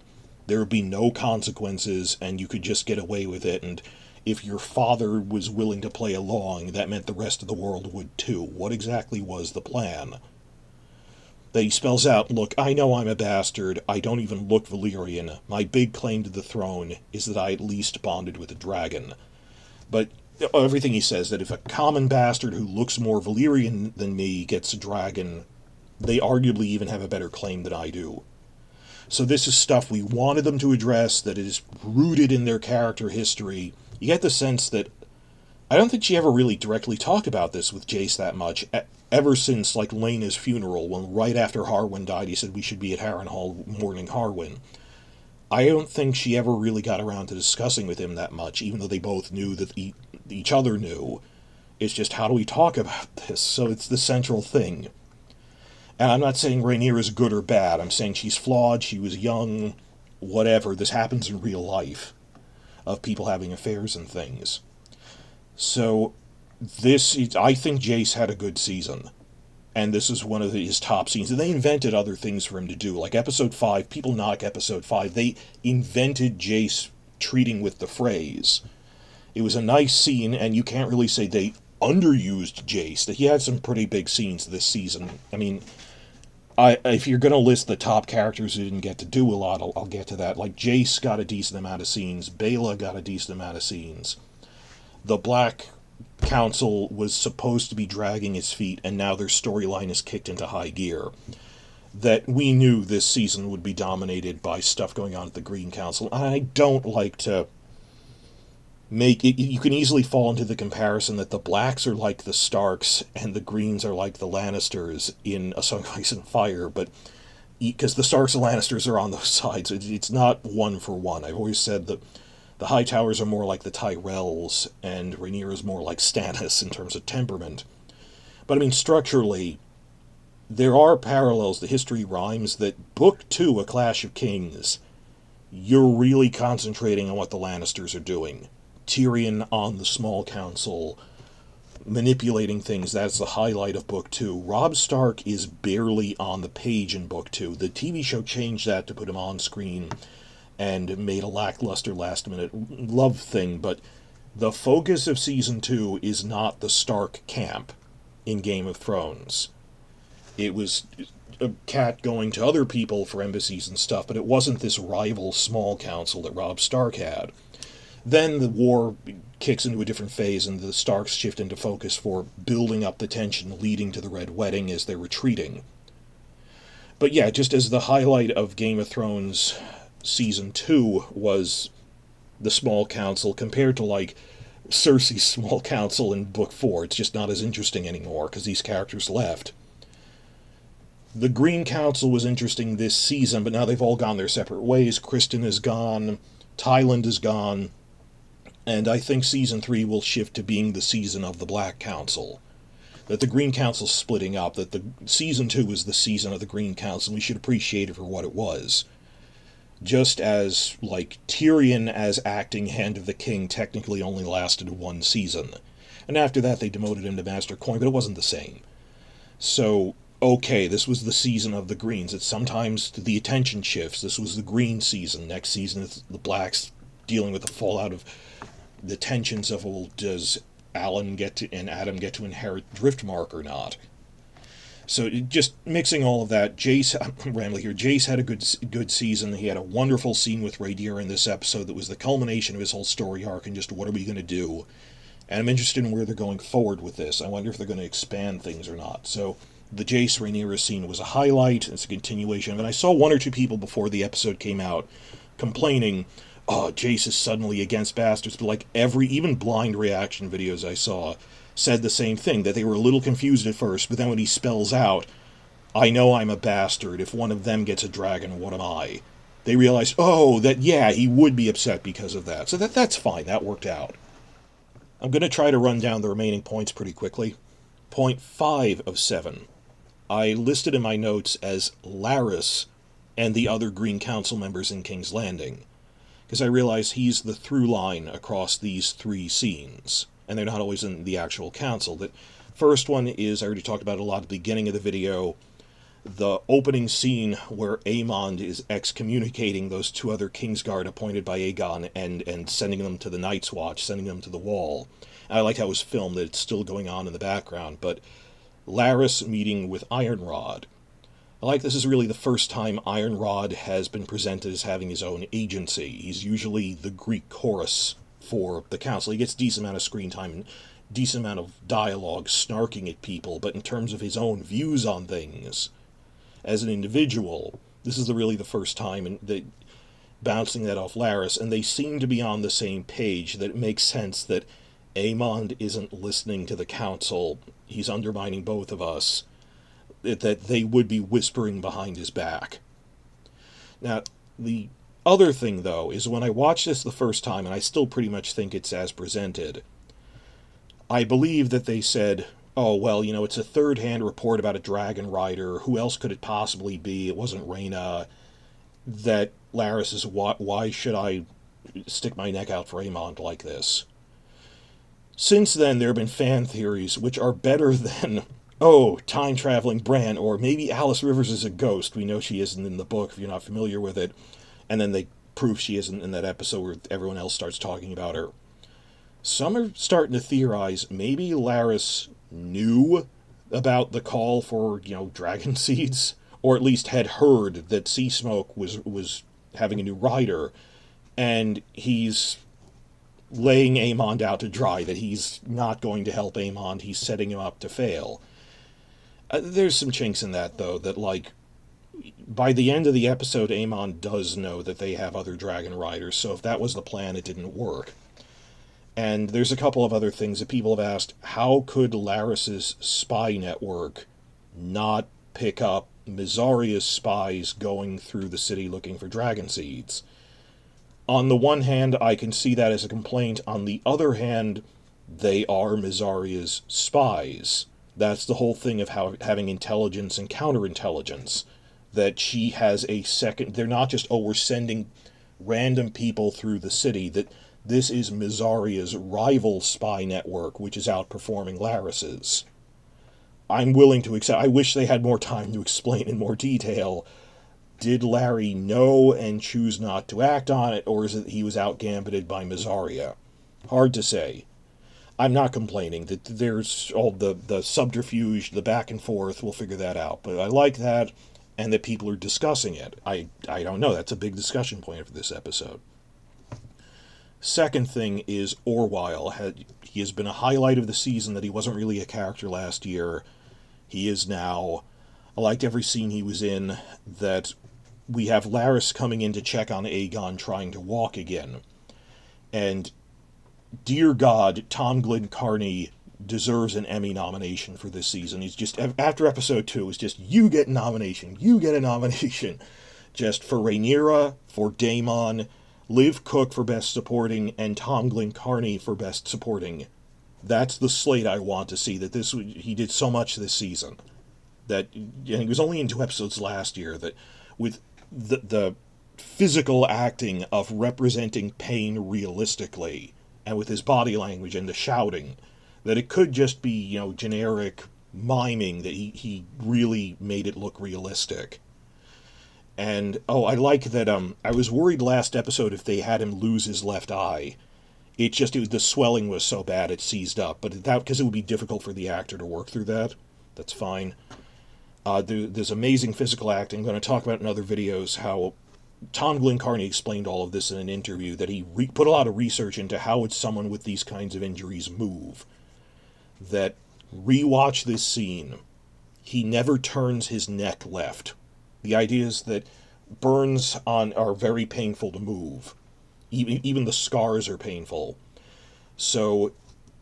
there would be no consequences and you could just get away with it, and if your father was willing to play along, that meant the rest of the world would too. What exactly was the plan? That he spells out, look, I know I'm a bastard, I don't even look Valyrian, my big claim to the throne is that I at least bonded with a dragon. But everything he says, that if a common bastard who looks more Valyrian than me gets a dragon, they arguably even have a better claim than I do. So this is stuff we wanted them to address, that is rooted in their character history. You get the sense that I don't think she ever really directly talked about this with Jace that much, ever since, like, Laena's funeral, when right after Harwin died he said we should be at Harrenhal mourning Harwin. I don't think she ever really got around to discussing with him that much, even though they both knew that each other knew. It's just, how do we talk about this? So it's the central thing. And I'm not saying Rhaenyra is good or bad. I'm saying she's flawed, she was young, whatever. This happens in real life, of people having affairs and things. So I think Jace had a good season. And this is one of his top scenes. And they invented other things for him to do. Like episode 5, people knock episode 5. They invented Jace treating with the phrase. It was a nice scene, and you can't really say they underused Jace. That he had some pretty big scenes this season. I mean, if you're going to list the top characters who didn't get to do a lot, I'll get to that. Like, Jace got a decent amount of scenes. Baela got a decent amount of scenes. The Black Council was supposed to be dragging his feet, and now their storyline is kicked into high gear. That we knew this season would be dominated by stuff going on at the Green Council. I don't like to make it, you can easily fall into the comparison that the Blacks are like the Starks and the Greens are like the Lannisters in A Song of Ice and Fire, but because the Starks and Lannisters are on those sides, it's not one for one. I've always said that the Hightowers are more like the Tyrells, and Rhaenyra is more like Stannis in terms of temperament. But I mean, structurally, there are parallels. The history rhymes that Book 2, A Clash of Kings, you're really concentrating on what the Lannisters are doing. Tyrion on the small council, manipulating things. That's the highlight of Book 2. Robb Stark is barely on the page in Book 2. The TV show changed that to put him on screen and made a lackluster last-minute love thing, but the focus of Season 2 is not the Stark camp in Game of Thrones. It was a cat going to other people for embassies and stuff, but it wasn't this rival small council that Robb Stark had. Then the war kicks into a different phase, and the Starks shift into focus for building up the tension leading to the Red Wedding as they're retreating. But yeah, just as the highlight of Game of Thrones Season 2 was the small council compared to, like, Cersei's small council in Book 4. It's just not as interesting anymore because these characters left. The Green Council was interesting this season, but now they've all gone their separate ways. Kristen is gone, Tyland is gone, and I think Season 3 will shift to being the season of the Black Council. That the Green Council's splitting up, that the Season 2 is the season of the Green Council, and we should appreciate it for what it was. Just as, like, Tyrion as acting Hand of the King technically only lasted one season. And after that they demoted him to Master Coin, but it wasn't the same. So, okay, this was the season of the Greens. It's sometimes the attention shifts. This was the Green season. Next season it's the Blacks dealing with the fallout of the tensions of, well, does Alan and Adam get to inherit Driftmark or not? So just mixing all of that, Jace, I'm rambling here, Jace had a good season. He had a wonderful scene with Rhaenyra in this episode that was the culmination of his whole story arc and just what are we going to do. And I'm interested in where they're going forward with this. I wonder if they're going to expand things or not. So the Jace Rhaenyra scene was a highlight. It's a continuation. And I saw one or two people before the episode came out complaining, oh, Jace is suddenly against bastards. But like even blind reaction videos I saw said the same thing, that they were a little confused at first, but then when he spells out, I know I'm a bastard, if one of them gets a dragon, what am I? They realized, oh, that, yeah, he would be upset because of that. So that's fine, that worked out. I'm going to try to run down the remaining points pretty quickly. Point 5 of 7. I listed in my notes as Larys and the other Green Council members in King's Landing, because I realize he's the through line across these three scenes. And they're not always in the actual council. The first one is, I already talked about it a lot at the beginning of the video, the opening scene where Aemond is excommunicating those two other Kingsguard appointed by Aegon and sending them to the Night's Watch, sending them to the Wall. And I like how it was filmed, that it's still going on in the background. But Larys meeting with Ironrod. I like this is really the first time Ironrod has been presented as having his own agency. He's usually the Greek chorus for the council. He gets decent amount of screen time and decent amount of dialogue snarking at people, but in terms of his own views on things as an individual, this is really the first time bouncing that off Larys, and they seem to be on the same page, that it makes sense that Aemond isn't listening to the council, he's undermining both of us, that they would be whispering behind his back. Now, the other thing, though, is when I watched this the first time, and I still pretty much think it's as presented, I believe that they said, oh, well, it's a third-hand report about a dragon rider, who else could it possibly be, it wasn't Rhaena, that Larys is, why should I stick my neck out for Aemond like this? Since then, there have been fan theories which are better than, oh, time-traveling Bran, or maybe Alice Rivers is a ghost, we know she isn't in the book if you're not familiar with it, and then they prove she isn't in that episode where everyone else starts talking about her. Some are starting to theorize maybe Larys knew about the call for, dragon seeds, or at least had heard that Sea Smoke was having a new rider, and he's laying Aemond out to dry, that he's not going to help Aemond, he's setting him up to fail. There's some chinks in that, though, that, by the end of the episode, Aemond does know that they have other dragon riders, so if that was the plan, it didn't work. And there's a couple of other things that people have asked. How could Larys's spy network not pick up Mysauria's spies going through the city looking for dragon seeds? On the one hand, I can see that as a complaint. On the other hand, they are Mysauria's spies. That's the whole thing of having intelligence and counterintelligence. That she has a second... They're not just, we're sending random people through the city. That This is Mizaria's rival spy network, which is outperforming Laris's. I'm willing to accept. I wish they had more time to explain in more detail. Did Larry know and choose not to act on it, or is it he was outgambited by Mizaria? Hard to say. I'm not complaining. That there's all the subterfuge, the back and forth. We'll figure that out. But I like that, and that people are discussing it. I don't know. That's a big discussion point for this episode. Second thing is Orwyle. He has been a highlight of the season that he wasn't really a character last year. He is now. I liked every scene he was in. That we have Laris coming in to check on Aegon trying to walk again. And dear God, Tom Glencarney deserves an Emmy nomination for this season. He's just, after episode 2, it's just, you get a nomination, you get a nomination. Just for Rhaenyra, for Daemon, Liv Cook for Best Supporting, and Tom Glencarney for Best Supporting. That's the slate I want to see. That he did so much this season. That, and he was only in 2 episodes last year, that with the physical acting of representing pain realistically, and with his body language and the shouting, that it could just be, generic miming, that he really made it look realistic. And, I like that, I was worried last episode if they had him lose his left eye. The swelling was so bad it seized up, but because it would be difficult for the actor to work through that. That's fine. There's amazing physical acting. I'm going to talk about in other videos how Tom Glencarney explained all of this in an interview, that he put a lot of research into how would someone with these kinds of injuries move. That, rewatch this scene, he never turns his neck left. The idea is that burns are very painful to move. Even the scars are painful. So,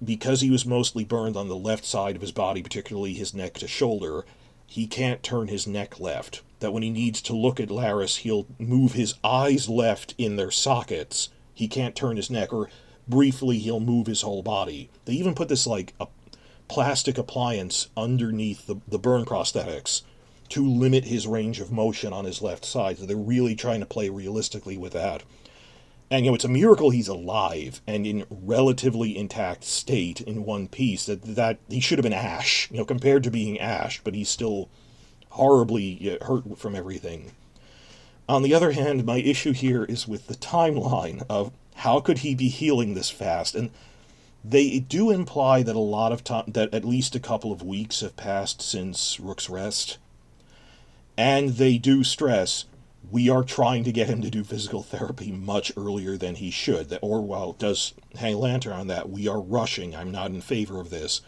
because he was mostly burned on the left side of his body, particularly his neck to shoulder, he can't turn his neck left. That when he needs to look at Laris, he'll move his eyes left in their sockets. He can't turn his neck, or briefly he'll move his whole body. They even put this, a plastic appliance underneath the burn prosthetics to limit his range of motion on his left side. So they're really trying to play realistically with that. And, it's a miracle he's alive and in relatively intact state in one piece. That he should have been Ash, compared to being Ash, but he's still horribly hurt from everything. On the other hand, my issue here is with the timeline of how could he be healing this fast? And they do imply that a lot of time, that at least a couple of weeks have passed since Rook's Rest. And they do stress, we are trying to get him to do physical therapy much earlier than he should. That Orwell does hang a lantern on that. We are rushing. I'm not in favor of this.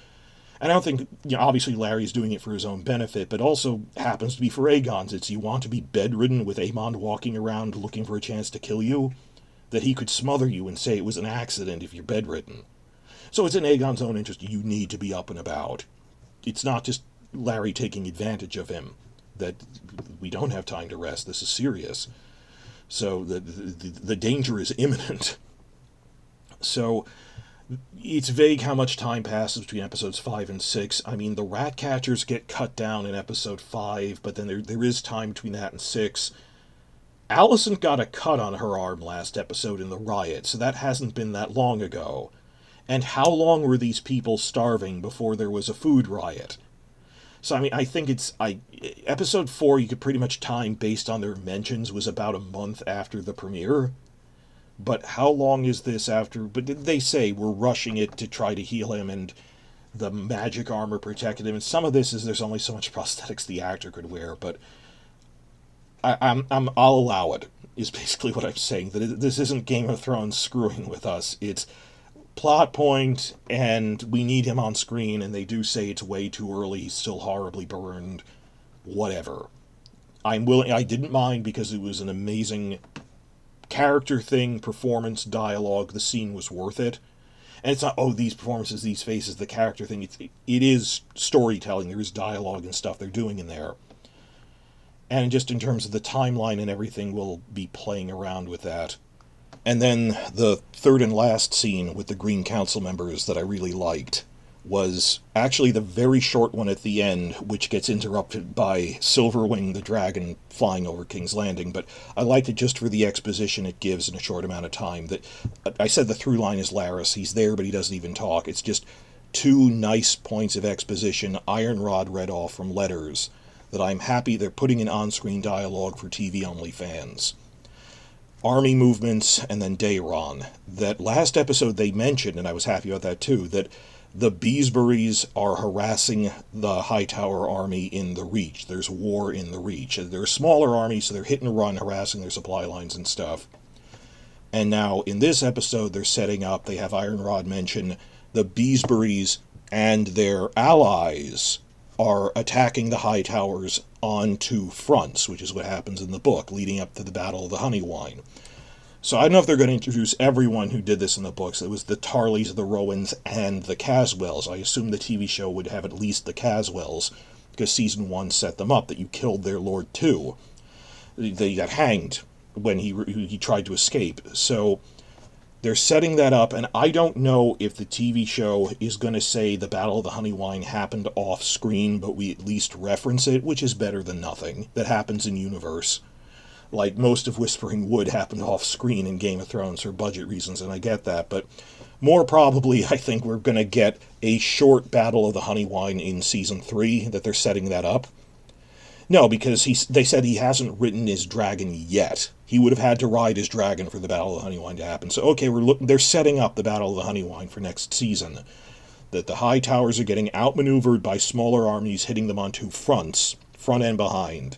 And I don't think, obviously Larry's doing it for his own benefit, but also happens to be for Aegon's. It's, you want to be bedridden with Aemond walking around looking for a chance to kill you, that he could smother you and say it was an accident if you're bedridden. So it's in Aegon's own interest. You need to be up and about. It's not just Larry taking advantage of him, that we don't have time to rest. This is serious. So the danger is imminent. So it's vague how much time passes between episodes 5 and 6. I mean, the rat catchers get cut down in episode 5, but then there is time between that and 6. Alicent got a cut on her arm last episode in the riot, so that hasn't been that long ago. And how long were these people starving before there was a food riot? So, I mean, I think episode 4 you could pretty much time based on their mentions was about a month after the premiere. But how long is this after? But they say we're rushing it to try to heal him, and the magic armor protected him. And some of this is there's only so much prosthetics the actor could wear. But I'll allow it. Is basically what I'm saying. That this isn't Game of Thrones screwing with us. It's plot point, and we need him on screen. And they do say it's way too early. He's still horribly burned. Whatever. I'm willing. I didn't mind because it was an amazing character thing, performance, dialogue. The scene was worth it. And it's not, these performances, these faces, the character thing. It is storytelling. There is dialogue and stuff they're doing in there. And just in terms of the timeline and everything, we'll be playing around with that. And then the third and last scene with the Green Council members that I really liked was actually the very short one at the end, which gets interrupted by Silverwing the dragon flying over King's Landing. But I liked it just for the exposition it gives in a short amount of time. That I said the through line is Laris. He's there, but he doesn't even talk. It's just two nice points of exposition Ironrod read off from letters that I'm happy they're putting in on-screen dialogue for TV-only fans. Army movements, and then Daeron. That last episode they mentioned, and I was happy about that too, that the Beesburys are harassing the Hightower army in the Reach. There's war in the Reach. They're a smaller army, so they're hit and run, harassing their supply lines and stuff. And now, in this episode, they're setting up, they have Ironrod mention, the Beesburys and their allies are attacking the Hightowers on two fronts, which is what happens in the book, leading up to the Battle of the Honeywine. So I don't know if they're going to introduce everyone who did this in the books. It was the Tarleys, the Rowans, and the Caswells. I assume the TV show would have at least the Caswells, because Season 1 set them up, that you killed their Lord too. They got hanged when he tried to escape. So they're setting that up, and I don't know if the TV show is going to say the Battle of the Honeywine happened off-screen, but we at least reference it, which is better than nothing. That happens in universe. Like, most of Whispering Wood happened off-screen in Game of Thrones for budget reasons, and I get that, but more probably, I think we're going to get a short Battle of the Honeywine in Season 3, that they're setting that up. No, because they said he hasn't ridden his dragon yet. He would have had to ride his dragon for the Battle of the Honeywine to happen. So, okay, they're setting up the Battle of the Honeywine for next season. That the Hightowers are getting outmaneuvered by smaller armies hitting them on two fronts, front and behind.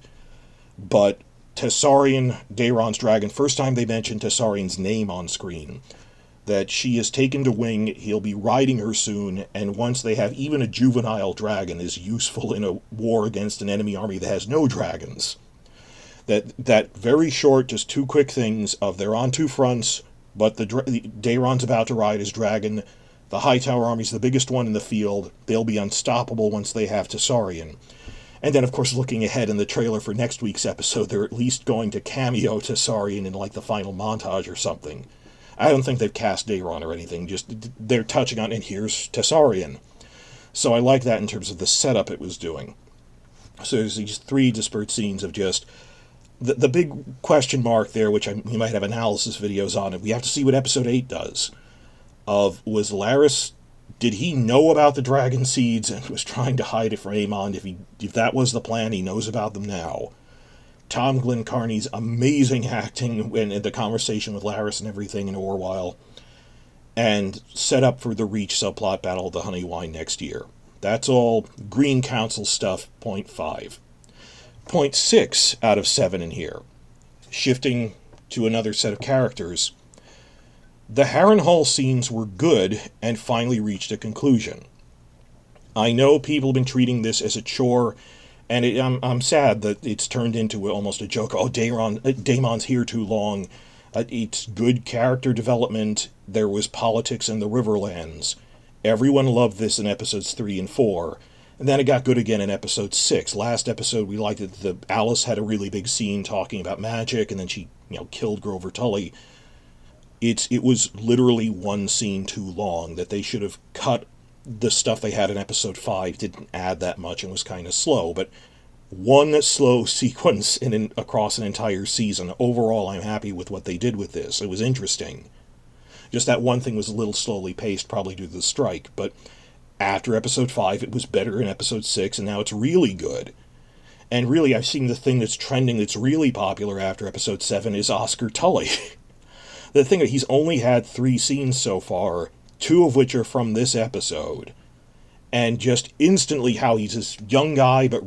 But Tessarion, Daeron's dragon, first time they mentioned Tessarion's name on screen, that she is taken to wing, he'll be riding her soon, and once they have even a juvenile dragon is useful in a war against an enemy army that has no dragons. That very short, just two quick things of they're on two fronts, but Daeron's about to ride his dragon, the Hightower army's the biggest one in the field, they'll be unstoppable once they have Tessarion. And then, of course, looking ahead in the trailer for next week's episode, they're at least going to cameo Tessarion in, like, the final montage or something. I don't think they've cast Daeron or anything, just they're touching on, and here's Tessarion. So I like that in terms of the setup it was doing. So there's these three disparate scenes of just the big question mark there, which we might have analysis videos on, and we have to see what Episode 8 does. Was Laris, did he know about the dragon seeds and was trying to hide it from Aemond? If that was the plan, he knows about them now. Tom Glencarney's amazing acting in the conversation with Laris and everything in Orwell, and set up for the Reach subplot Battle of the Honeywine next year. That's all Green Council stuff, 0.5. 0.6 out of 7 in here. Shifting to another set of characters. The Harrenhal scenes were good and finally reached a conclusion. I know people have been treating this as a chore, and I'm sad that it's turned into almost a joke. Oh, Daemon's here too long. It's good character development. There was politics in the Riverlands. Everyone loved this in episodes 3 and 4. And then it got good again in episode 6. Last episode, we liked it. Alice had a really big scene talking about magic, and then she, killed Grover Tully. It was literally one scene too long, that they should have cut the stuff they had in episode 5, didn't add that much and was kind of slow, but one slow sequence across an entire season. Overall, I'm happy with what they did with this. It was interesting. Just that one thing was a little slowly paced, probably due to the strike, but after episode 5, it was better in episode 6, and now it's really good. And really, I've seen the thing that's trending that's really popular after episode 7 is Oscar Tully. The thing that he's only had 3 scenes so far, 2 of which are from this episode, and just instantly how he's this young guy, but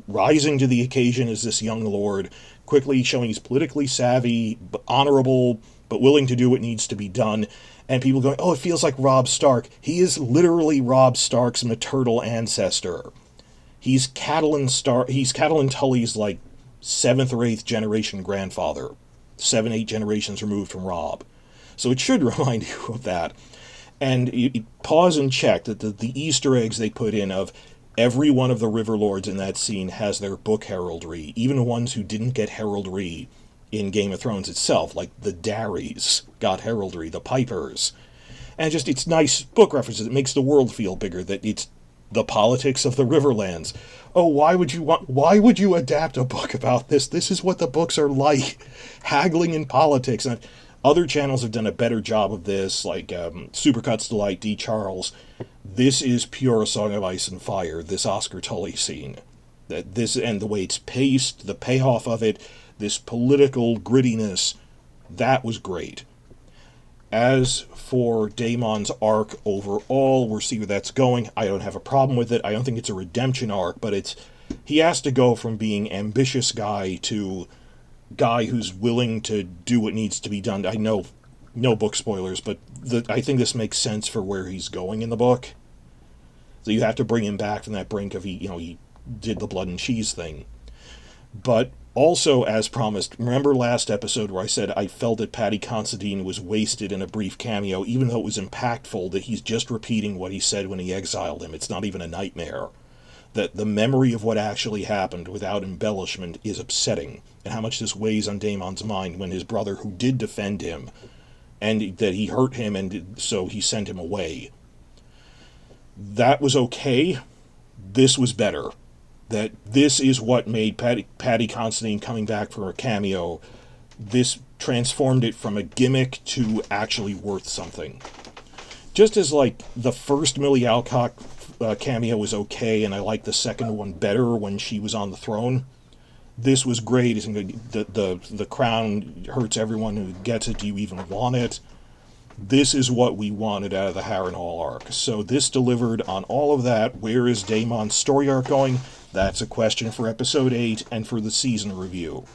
rising to the occasion as this young lord, quickly showing he's politically savvy, honorable, but willing to do what needs to be done, and people going, oh, it feels like Robb Stark. He is literally Robb Stark's maternal ancestor. He's Catelyn Tully's, 7th or 8th generation grandfather. 7, 8 generations removed from Robb. So it should remind you of that. And you pause and check that the Easter eggs they put in of every one of the River Lords in that scene has their book heraldry, even the ones who didn't get heraldry in Game of Thrones itself, like the Darrys got heraldry, the Pipers. And just, it's nice book references. It makes the world feel bigger, that it's the politics of the Riverlands. Oh, why would you adapt a book about this? This is what the books are like. Haggling in politics. And other channels have done a better job of this, like Supercuts Delight, D. Charles. This is pure A Song of Ice and Fire, this Oscar Tully scene. This, and the way it's paced, the payoff of it, this political grittiness, that was great. As for Daemon's arc overall, we'll see where that's going. I don't have a problem with it. I don't think it's a redemption arc, but he has to go from being ambitious guy to guy who's willing to do what needs to be done. I know, no book spoilers, but I think this makes sense for where he's going in the book. So you have to bring him back from that brink of, he did the blood and cheese thing. But also, as promised, remember last episode where I said I felt that Paddy Considine was wasted in a brief cameo, even though it was impactful, that he's just repeating what he said when he exiled him. It's not even a nightmare. That the memory of what actually happened without embellishment is upsetting, and how much this weighs on Daemon's mind when his brother, who did defend him, and that he hurt him, and so he sent him away. That was okay. This was better. That this is what made Paddy Considine coming back for a cameo. This transformed it from a gimmick to actually worth something. Just as, like, the first Millie Alcock cameo was okay, and I liked the second one better when she was on the throne, this was great. The crown hurts everyone who gets it. Do you even want it? This is what we wanted out of the Harrenhal arc. So this delivered on all of that. Where is Daemon's story arc going? That's a question for episode 8 and for the season review.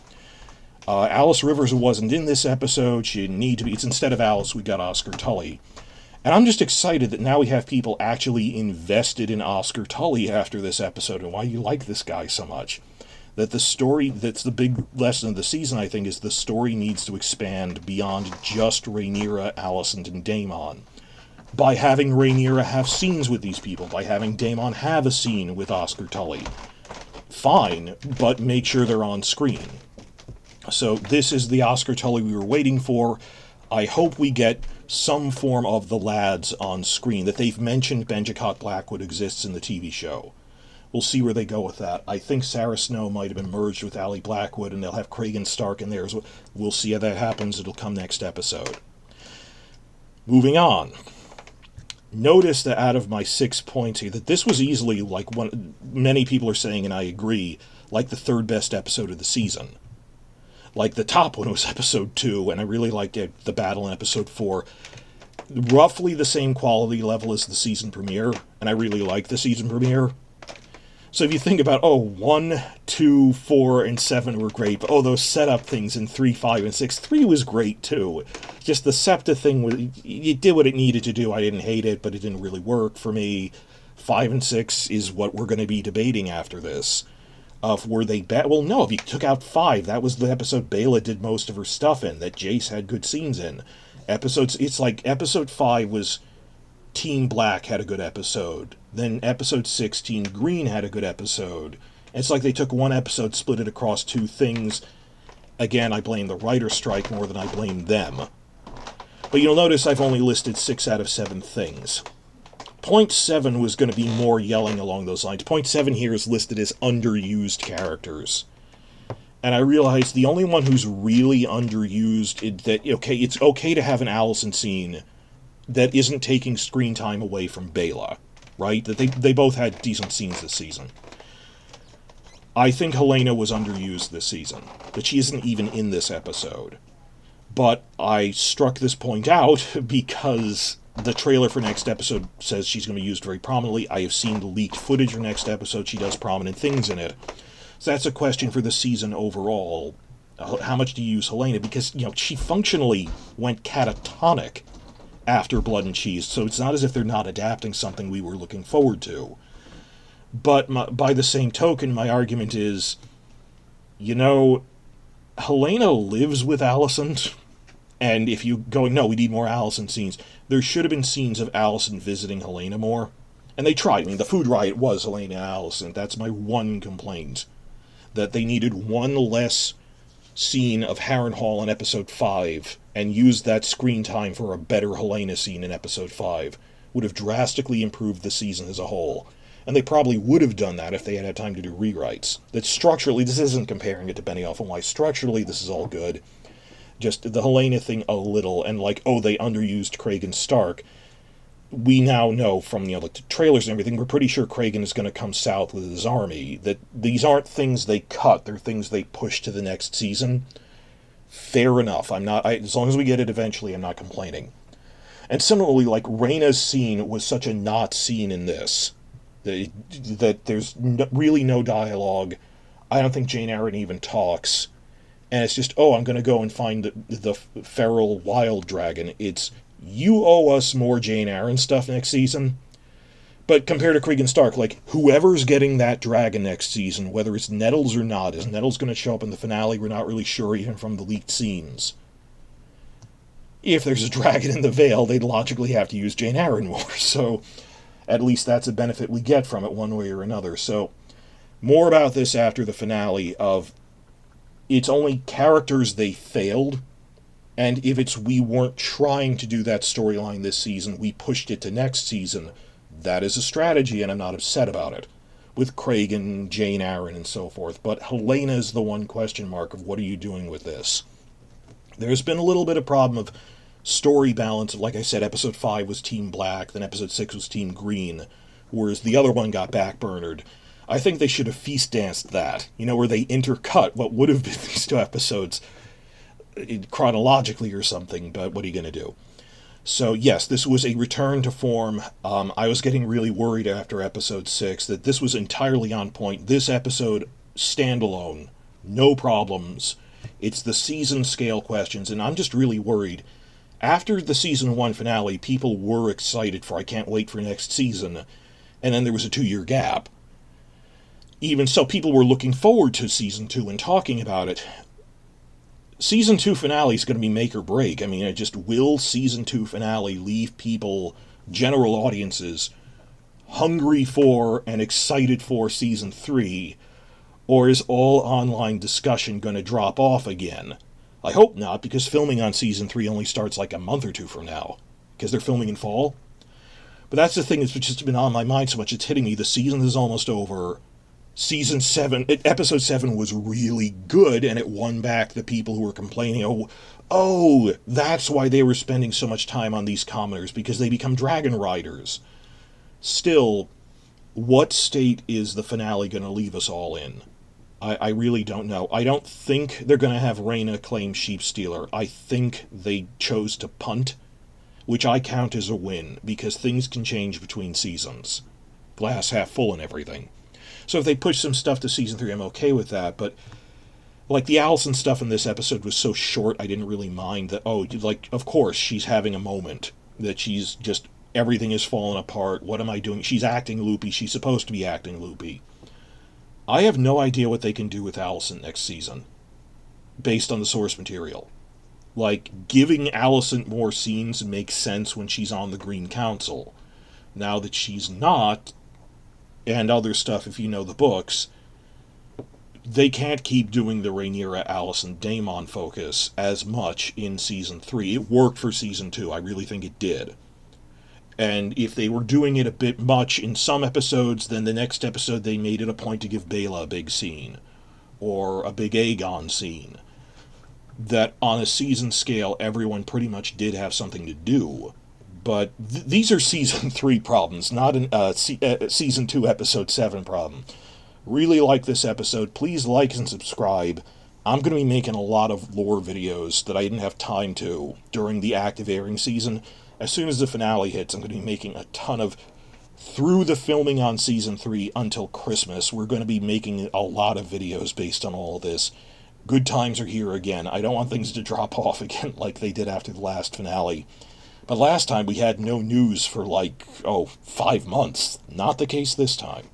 Alice Rivers wasn't in this episode. She didn't need to be. It's instead of Alice, we got Oscar Tully. And I'm just excited that now we have people actually invested in Oscar Tully after this episode, and why you like this guy so much. That the story, that's the big lesson of the season, I think, is the story needs to expand beyond just Rhaenyra, Alicent, and Daemon. By having Rhaenyra have scenes with these people, by having Daemon have a scene with Oscar Tully. Fine, but make sure they're on screen. So this is the Oscar Tully we were waiting for. I hope we get some form of the lads on screen, that they've mentioned Benjamin Blackwood exists in the TV show. We'll see where they go with that. I think Sarah Snow might have been merged with Allie Blackwood, and they'll have Kragan Stark in there as well. We'll see how that happens. It'll come next episode. Moving on. Notice that out of my 6 points here, that this was easily, like many people are saying, and I agree, like the third best episode of the season. Like the top one was episode 2, and I really liked the battle in episode 4. Roughly the same quality level as the season premiere, and I really like the season premiere. So if you think about, 1, 2, 4, and 7 were great, but those setup things in 3, 5, and 6, 3 was great too. Just the SEPTA thing, it did what it needed to do. I didn't hate it, but it didn't really work for me. 5 and 6 is what we're going to be debating after this. Were they bad? Well, no, if you took out 5, that was the episode Bela did most of her stuff in, that Jace had good scenes in. It's like episode 5 was Team Black had a good episode. Then episode 6, Team Green had a good episode. It's like they took one episode, split it across 2 things. Again, I blame the writer's strike more than I blame them. But you'll notice I've only listed 6 out of 7 things. Point 7 was going to be more yelling along those lines. Point 7 here is listed as underused characters. And I realized the only one who's really underused, it's okay to have an Alicent scene that isn't taking screen time away from Bela, right? That they both had decent scenes this season. I think Helena was underused this season, that she isn't even in this episode. But I struck this point out because the trailer for next episode says she's going to be used very prominently. I have seen the leaked footage for next episode. She does prominent things in it. So that's a question for the season overall. How much do you use Helena? Because, she functionally went catatonic after Blood and Cheese, so it's not as if they're not adapting something we were looking forward to. But by the same token, my argument is, Helena lives with Alicent, and if you go, no, we need more Alicent scenes, there should have been scenes of Alicent visiting Helena more. And they tried. The food riot was Helena and Alicent. That's my one complaint. That they needed one less scene of Harrenhal in episode 5 and used that screen time for a better Helena scene in episode 5 would have drastically improved the season as a whole. And they probably would have done that if they had had time to do rewrites. That structurally, this isn't comparing it to Benioff and Weiss. Structurally, this is all good. Just the Helena thing a little, and like, oh, they underused Kragan Stark. We now know from, the trailers and everything, we're pretty sure Kragan is going to come south with his army. That these aren't things they cut, they're things they push to the next season. Fair enough. As long as we get it eventually, I'm not complaining. And similarly, like, Rhaena's scene was such a not scene in this. That there's really no dialogue. I don't think Jane Eyre even talks. And it's just, oh, I'm going to go and find the feral wild dragon. It's, you owe us more Jane Eyre stuff next season. But compared to Kragan Stark, like, whoever's getting that dragon next season, whether it's Nettles or not, is Nettles going to show up in the finale? We're not really sure, even from the leaked scenes. If there's a dragon in the Vale, they'd logically have to use Jane Eyre more, so at least that's a benefit we get from it one way or another. So, more about this after the finale of, it's only characters they failed, and if it's we weren't trying to do that storyline this season, we pushed it to next season, that is a strategy, and I'm not upset about it. With Kragan, Jane Eyre, and so forth. But Helena is the one question mark of what are you doing with this? There's been a little bit of problem of story balance. Like I said, episode 5 was Team Black, then episode 6 was Team Green, whereas the other one got backburnered. I think they should have feast danced that, where they intercut what would have been these two episodes chronologically or something, but what are you going to do? So yes, this was a return to form. I was getting really worried after episode 6 that this was entirely on point. This episode, standalone, no problems. It's the season scale questions, and I'm just really worried. After the season 1 finale, people were excited for I can't wait for next season, and then there was a 2-year gap. Even so, people were looking forward to season 2 and talking about it. Season 2 finale is going to be make or break. I mean, will season 2 finale leave people, general audiences, hungry for and excited for season 3, or is all online discussion going to drop off again? I hope not, because filming on season 3 only starts like a month or 2 from now, because they're filming in fall. But that's the thing that's just been on my mind so much, it's hitting me. The season is almost over. Episode 7 was really good, and it won back the people who were complaining, oh, that's why they were spending so much time on these commoners, because they become dragon riders. Still, what state is the finale going to leave us all in? I really don't know. I don't think they're going to have Rhaena claim Sheep Stealer. I think they chose to punt, which I count as a win, because things can change between seasons. Glass half full and everything. So if they push some stuff to season 3, I'm okay with that, but like the Alicent stuff in this episode was so short, I didn't really mind that, of course, she's having a moment, that she's just, everything is falling apart, what am I doing? She's acting loopy, she's supposed to be acting loopy. I have no idea what they can do with Alicent next season, based on the source material. Like, giving Alicent more scenes makes sense when she's on the Green Council. Now that she's not, and other stuff if you know the books, they can't keep doing the Rhaenyra, Alicent, Daemon focus as much in Season 3. It worked for Season 2, I really think it did. And if they were doing it a bit much in some episodes, then the next episode they made it a point to give Baela a big scene, or a big Aegon scene. That on a season scale, everyone pretty much did have something to do. But these are Season 3 problems, not Season 2, Episode 7 problem. Really like this episode. Please like and subscribe. I'm going to be making a lot of lore videos that I didn't have time to during the active airing season. As soon as the finale hits, I'm going to be making a ton of... Through the filming on Season 3 until Christmas, we're going to be making a lot of videos based on all this. Good times are here again. I don't want things to drop off again like they did after the last finale. But last time we had no news for 5 months. Not the case this time.